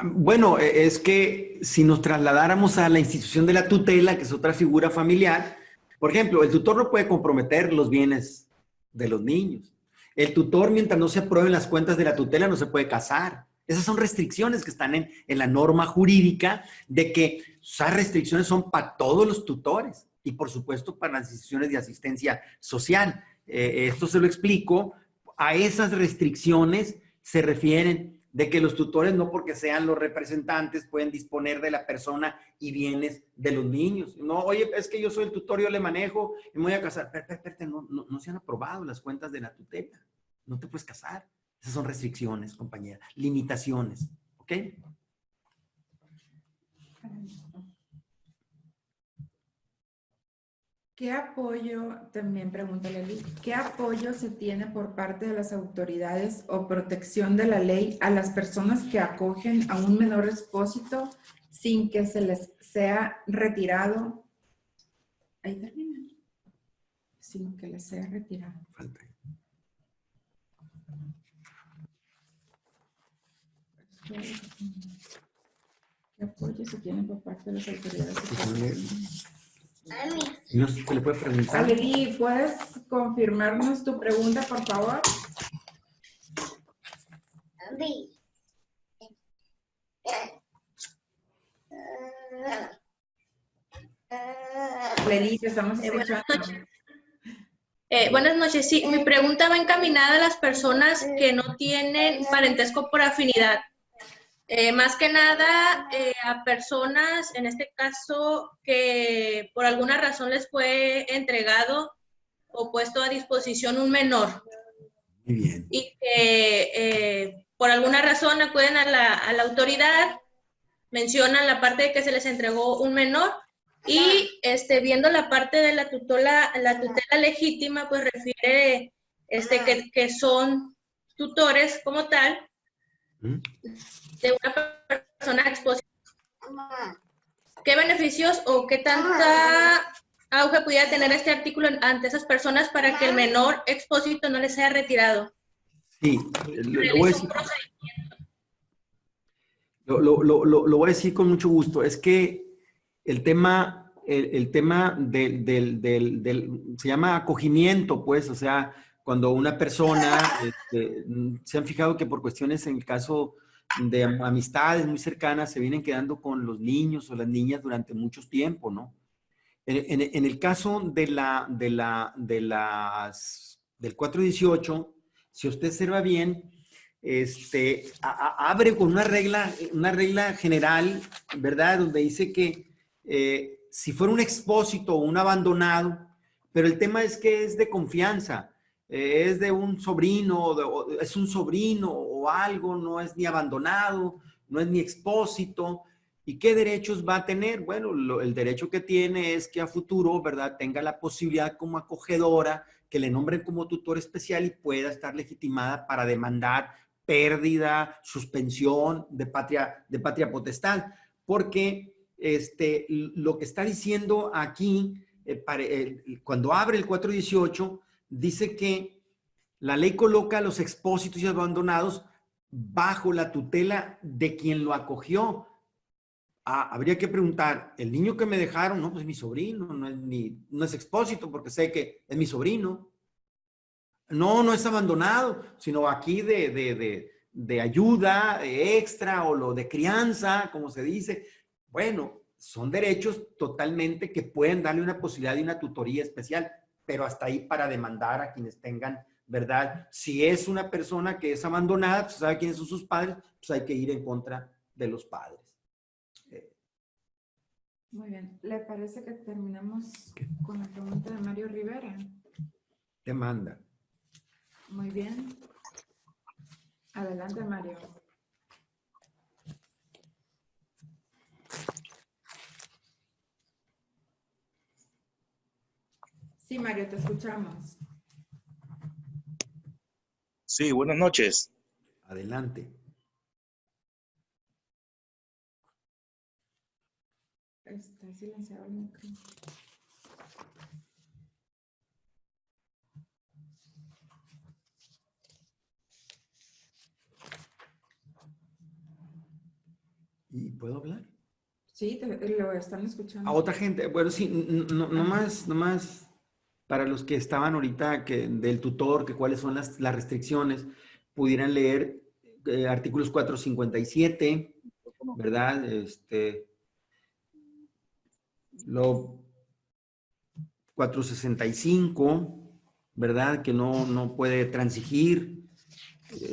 Bueno, es que si nos trasladáramos a la institución de la tutela, que es otra figura familiar, por ejemplo, el tutor no puede comprometer los bienes de los niños. El tutor, mientras no se aprueben las cuentas de la tutela, no se puede casar. Esas son restricciones que están en la norma jurídica de que esas restricciones son para todos los tutores y, por supuesto, para las instituciones de asistencia social. Esto se lo explico. A esas restricciones se refieren de que los tutores, no porque sean los representantes, pueden disponer de la persona y bienes de los niños. No, oye, es que yo soy el tutor, yo le manejo y me voy a casar. Espérate, no se han aprobado las cuentas de la tutela. No te puedes casar. Esas son restricciones, compañera. Limitaciones. ¿Ok? ¿Qué apoyo, también pregunta Leli, qué apoyo se tiene por parte de las autoridades o protección de la ley a las personas que acogen a un menor expósito sin que se les sea retirado? Ahí termina. Sin que les sea retirado. Falta. ¿Qué apoyo se tiene por parte de las autoridades? ¿No se le puede preguntar? Aleli, ¿puedes confirmarnos tu pregunta, por favor? Aleli, te estamos escuchando. Buenas noches. Sí, mi pregunta va encaminada a las personas que no tienen parentesco por afinidad. Más que nada a personas, en este caso, que por alguna razón les fue entregado o puesto a disposición un menor. Muy bien. Y que por alguna razón acuden a la autoridad, mencionan la parte de que se les entregó un menor y viendo la parte de la tutela legítima, pues refiere que son tutores como tal de una persona expuesta. ¿Qué beneficios o qué tanta auge pudiera tener este artículo ante esas personas para que el menor expósito no les sea retirado? Sí, lo voy a decir. Lo voy a decir con mucho gusto. Es que el tema se llama acogimiento, pues, o sea, cuando una persona, se han fijado que por cuestiones en el caso de amistades muy cercanas se vienen quedando con los niños o las niñas durante mucho tiempo, ¿no? En el caso del 418, si usted observa bien, abre con una regla general, ¿verdad? Donde dice que si fuera un expósito o un abandonado, pero el tema es que es de confianza, es de un sobrino, es un sobrino o algo, no es ni abandonado, no es ni expósito. ¿Y qué derechos va a tener? Bueno, el derecho que tiene es que a futuro, ¿verdad?, tenga la posibilidad como acogedora que le nombren como tutor especial y pueda estar legitimada para demandar pérdida, suspensión de patria potestad. Porque lo que está diciendo aquí, cuando abre el 418, dice que la ley coloca a los expósitos y abandonados bajo la tutela de quien lo acogió. Habría que preguntar, ¿el niño que me dejaron? No, pues mi sobrino, no es expósito porque sé que es mi sobrino. No es abandonado, sino aquí de ayuda extra o lo de crianza, como se dice. Bueno, son derechos totalmente que pueden darle una posibilidad de una tutoría especial, pero hasta ahí para demandar a quienes tengan, ¿verdad? Si es una persona que es abandonada, pues sabe quiénes son sus padres, pues hay que ir en contra de los padres. Muy bien. ¿Le parece que terminamos con la pregunta de Mario Rivera? Demanda. Muy bien. Adelante, Mario. Sí, Mario, te escuchamos. Sí, buenas noches. Adelante. Está silenciado el micrófono. ¿Y puedo hablar? Sí, lo están escuchando. A otra gente, bueno, sí, no más para los que estaban ahorita del tutor, que cuáles son las restricciones, pudieran leer artículos 457, ¿verdad? Lo 465, ¿verdad? Que no puede transigir,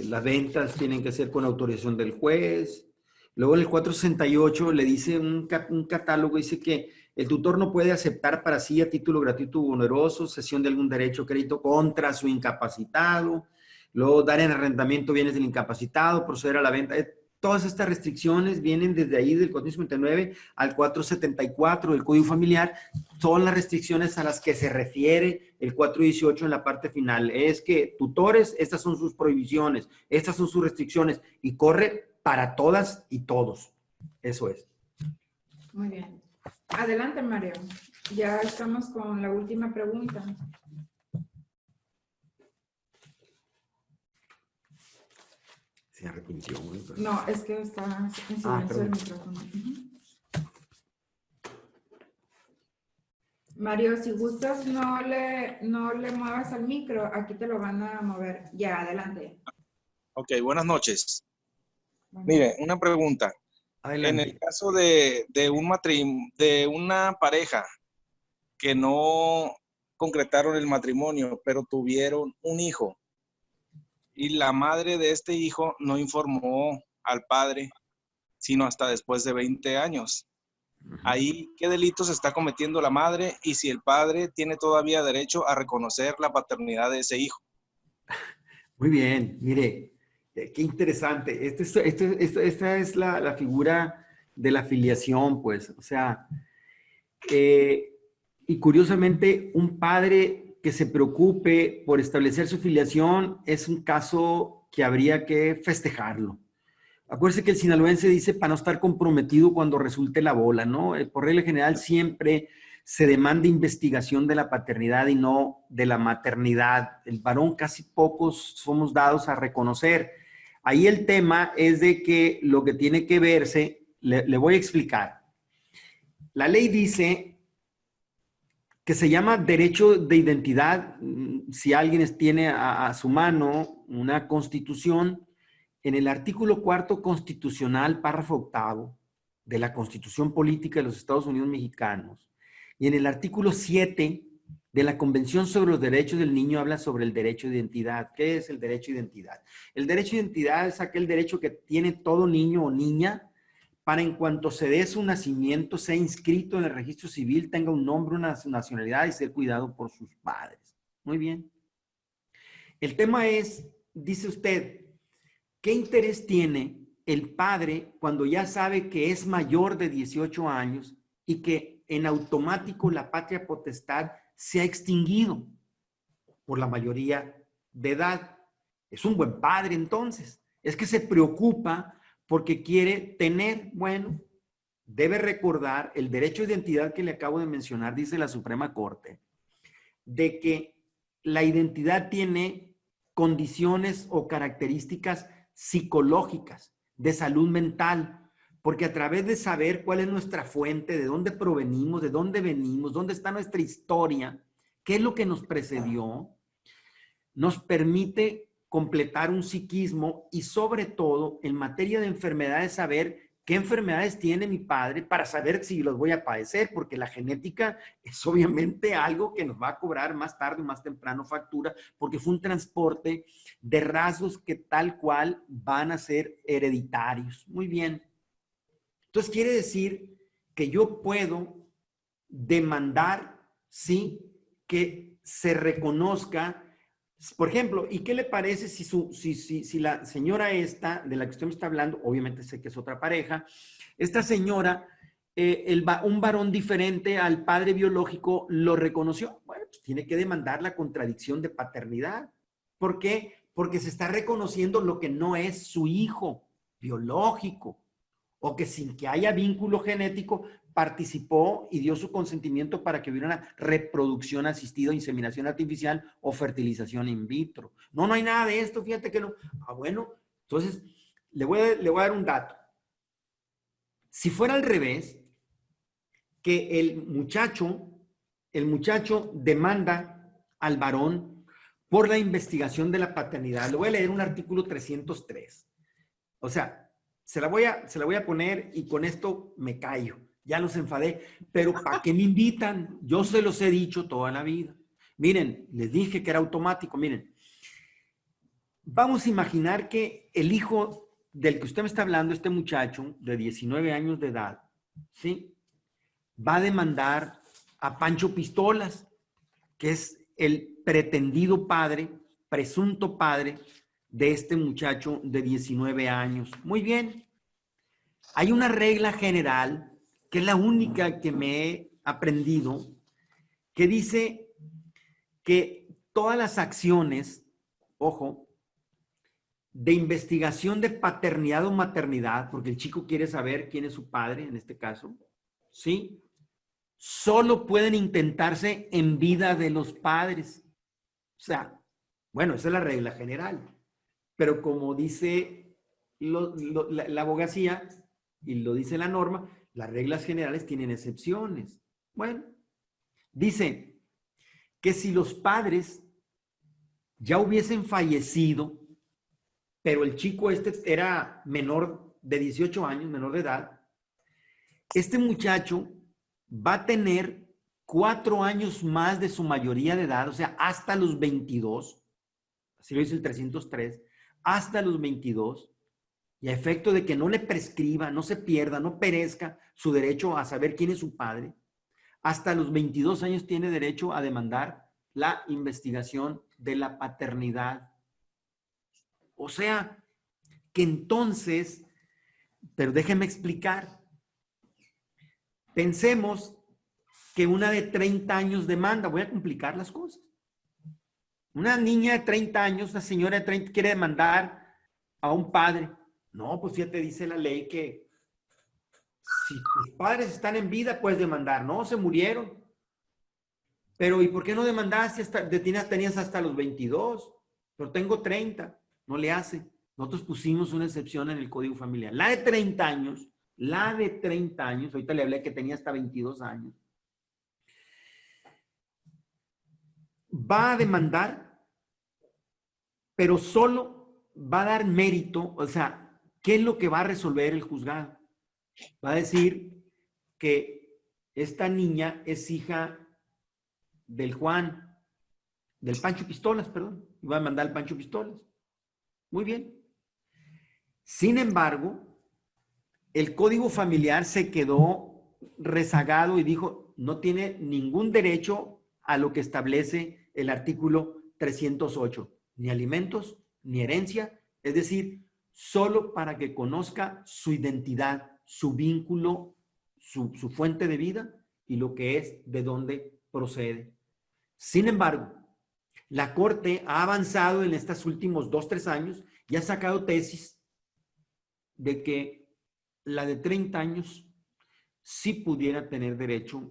las ventas tienen que ser con autorización del juez. Luego en el 468 le dice un catálogo, dice que el tutor no puede aceptar para sí a título gratuito u oneroso cesión de algún derecho o crédito contra su incapacitado. Luego dar en arrendamiento bienes del incapacitado, proceder a la venta. Todas estas restricciones vienen desde ahí del 459 al 474 del Código Familiar. Son las restricciones a las que se refiere el 418 en la parte final. Es que tutores, estas son sus prohibiciones, estas son sus restricciones y corre para todas y todos. Eso es. Muy bien. Adelante, Mario. Ya estamos con la última pregunta. Se arrepintió. No, es que está en silencio el micrófono. Mario, si gustas, no le muevas al micro. Aquí te lo van a mover. Ya, adelante. Ok, buenas noches. Bueno. Mire, una pregunta. Adelante. En el caso de una pareja que no concretaron el matrimonio, pero tuvieron un hijo, y la madre de este hijo no informó al padre, sino hasta después de 20 años. Ahí, ¿qué delitos está cometiendo la madre? Y si el padre tiene todavía derecho a reconocer la paternidad de ese hijo. Muy bien, mire, qué interesante. Esta es la figura de la filiación, pues. O sea, y curiosamente, un padre que se preocupe por establecer su filiación es un caso que habría que festejarlo. Acuérdense que el sinaloense dice para no estar comprometido cuando resulte la bola, ¿no? Por regla general siempre se demanda investigación de la paternidad y no de la maternidad. El varón casi pocos somos dados a reconocer. Ahí el tema es de que lo que tiene que verse, le voy a explicar. La ley dice que se llama derecho de identidad. Si alguien tiene a su mano una constitución, en el artículo 4 constitucional, párrafo 8 de la Constitución Política de los Estados Unidos Mexicanos, y en el artículo 7 de la Convención sobre los Derechos del Niño habla sobre el derecho de identidad. ¿Qué es el derecho de identidad? El derecho de identidad es aquel derecho que tiene todo niño o niña para en cuanto se dé su nacimiento, sea inscrito en el registro civil, tenga un nombre, una nacionalidad y ser cuidado por sus padres. Muy bien. El tema es, dice usted, ¿qué interés tiene el padre cuando ya sabe que es mayor de 18 años y que en automático la patria potestad se ha extinguido? por la mayoría de edad. Es un buen padre entonces. Es que se preocupa porque quiere tener, bueno, debe recordar el derecho de identidad que le acabo de mencionar, dice la Suprema Corte, de que la identidad tiene condiciones o características psicológicas de salud mental, porque a través de saber cuál es nuestra fuente, de dónde provenimos, de dónde venimos, dónde está nuestra historia, qué es lo que nos precedió, nos permite completar un psiquismo y sobre todo en materia de enfermedades saber qué enfermedades tiene mi padre para saber si los voy a padecer, porque la genética es obviamente algo que nos va a cobrar más tarde o más temprano factura, porque fue un transporte de rasgos que tal cual van a ser hereditarios. Muy bien. Entonces quiere decir que yo puedo demandar, sí, que se reconozca. Por ejemplo, ¿y qué le parece si la señora esta, de la que usted me está hablando, obviamente sé que es otra pareja, esta señora, un varón diferente al padre biológico lo reconoció? Bueno, pues tiene que demandar la contradicción de paternidad. ¿Por qué? Porque se está reconociendo lo que no es su hijo biológico, o que sin que haya vínculo genético participó y dio su consentimiento para que hubiera una reproducción asistida, inseminación artificial o fertilización in vitro. No, no hay nada de esto, fíjate que no. Ah, bueno, entonces le voy a dar un dato. Si fuera al revés, que el muchacho demanda al varón por la investigación de la paternidad. Le voy a leer un artículo 303. O sea, se la voy a poner y con esto me callo. Ya los enfadé, pero ¿para qué me invitan? Yo se los he dicho toda la vida. Miren, les dije que era automático. Miren, vamos a imaginar que el hijo del que usted me está hablando, este muchacho de 19 años de edad, ¿sí? Va a demandar a Pancho Pistolas, que es el pretendido padre, presunto padre de este muchacho de 19 años. Muy bien. Hay una regla general, que es la única que me he aprendido, que dice que todas las acciones, ojo, de investigación de paternidad o maternidad, porque el chico quiere saber quién es su padre, en este caso, ¿sí? Solo pueden intentarse en vida de los padres. O sea, bueno, esa es la regla general. Pero como dice la abogacía y lo dice la norma, las reglas generales tienen excepciones. Bueno, dice que si los padres ya hubiesen fallecido, pero el chico este era menor de 18 años, menor de edad, este muchacho va a tener 4 años más de su mayoría de edad, o sea, hasta los 22, así lo dice el 303, hasta los 22, y a efecto de que no le prescriba, no se pierda, no perezca su derecho a saber quién es su padre, hasta los 22 años tiene derecho a demandar la investigación de la paternidad. O sea, que entonces, pero déjenme explicar, pensemos que una de 30 años demanda, voy a complicar las cosas. Una niña de 30 años, una señora de 30 quiere demandar a un padre. No, pues ya te dice la ley que si tus padres están en vida, puedes demandar. No, se murieron. Pero ¿y por qué no demandaste? Tenías hasta los 22, pero tengo 30. No le hace. Nosotros pusimos una excepción en el Código Familiar. La de 30 años, ahorita le hablé que tenía hasta 22 años, va a demandar, pero solo va a dar mérito, o sea, ¿qué es lo que va a resolver el juzgado? Va a decir que esta niña es hija del Pancho Pistolas, perdón, y va a demandar al Pancho Pistolas. Muy bien. Sin embargo, el Código Familiar se quedó rezagado y dijo, no tiene ningún derecho a lo que establece el artículo 308, ni alimentos, ni herencia, es decir, solo para que conozca su identidad, su vínculo, su fuente de vida y lo que es, de dónde procede. Sin embargo, La Corte ha avanzado en estos últimos 2, 3 años y ha sacado tesis de que la de 30 años sí pudiera tener derecho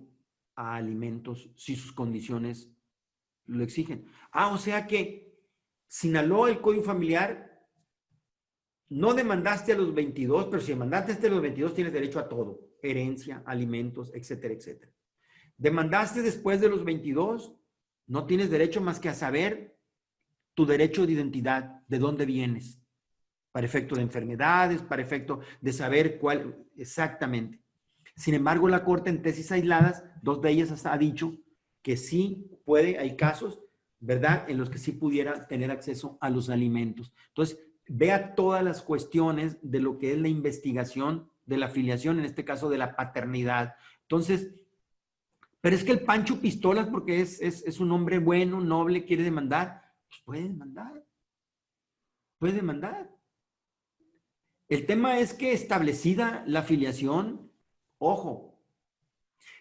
a alimentos si sus condiciones lo exigen. O sea que Sinaloa, el Código Familiar, no demandaste a los 22, pero si demandaste hasta los 22 tienes derecho a todo, herencia, alimentos, etcétera, etcétera. Demandaste después de los 22, no tienes derecho más que a saber tu derecho de identidad, de dónde vienes, para efecto de enfermedades, para efecto de saber cuál exactamente. Sin embargo, la Corte en tesis aisladas, 2 de ellas ha dicho que sí puede, hay casos, ¿verdad?, en los que sí pudiera tener acceso a los alimentos. Entonces, vea todas las cuestiones de lo que es la investigación de la filiación, en este caso de la paternidad. Entonces, pero es que el Pancho Pistolas, porque es un hombre bueno, noble, quiere demandar, pues puede demandar. Puede demandar. El tema es que establecida la filiación, ojo,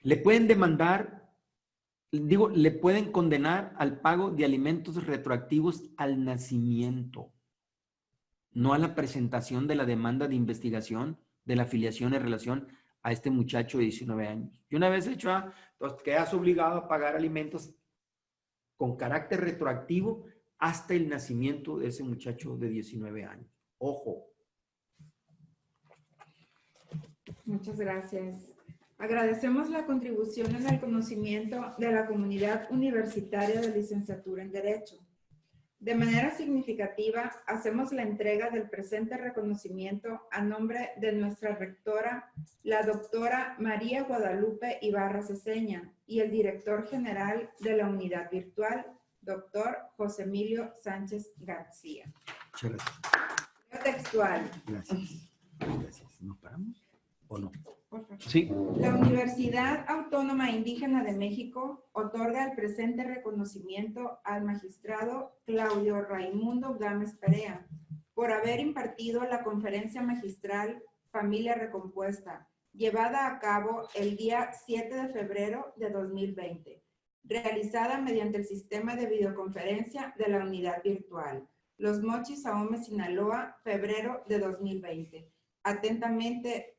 le pueden demandar, digo, le pueden condenar al pago de alimentos retroactivos al nacimiento, no a la presentación de la demanda de investigación de la filiación en relación a este muchacho de 19 años. Y una vez hecho, pues quedas obligado a pagar alimentos con carácter retroactivo hasta el nacimiento de ese muchacho de 19 años. Ojo. Muchas gracias. Agradecemos la contribución en el conocimiento de la comunidad universitaria de licenciatura en Derecho. De manera significativa, hacemos la entrega del presente reconocimiento a nombre de nuestra rectora, la doctora María Guadalupe Ibarra Ceseña, y el director general de la unidad virtual, doctor José Emilio Sánchez García. Muchas gracias. Textual. Gracias. Gracias. ¿Nos paramos o no? Sí. La Universidad Autónoma Indígena de México otorga el presente reconocimiento al magistrado Claudio Raimundo Gámez Perea por haber impartido la conferencia magistral Familia Recompuesta, llevada a cabo el día 7 de febrero de 2020, realizada mediante el sistema de videoconferencia de la unidad virtual. Los Mochis, Ahome, Sinaloa, febrero de 2020. Atentamente,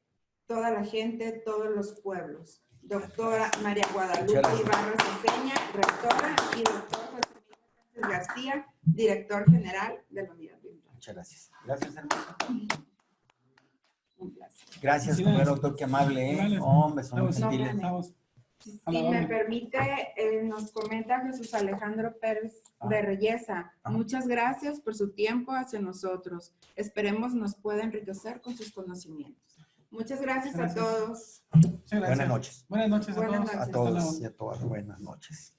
toda la gente, todos los pueblos. Doctora María Guadalupe Ibarra Ceseña, rectora, y doctor José Emilio García, director general de la unidad virtual. Muchas gracias. Gracias, hermano. Un placer. Gracias, doctor, qué amable, ¿eh? Hombre, son muy gentiles. Si me permite, nos comenta Jesús Alejandro Pérez de Reyesa. Muchas gracias por su tiempo hacia nosotros. Esperemos nos pueda enriquecer con sus conocimientos. Muchas gracias a todos. Buenas noches. Buenas noches a todos. A todos y a todas. Buenas noches.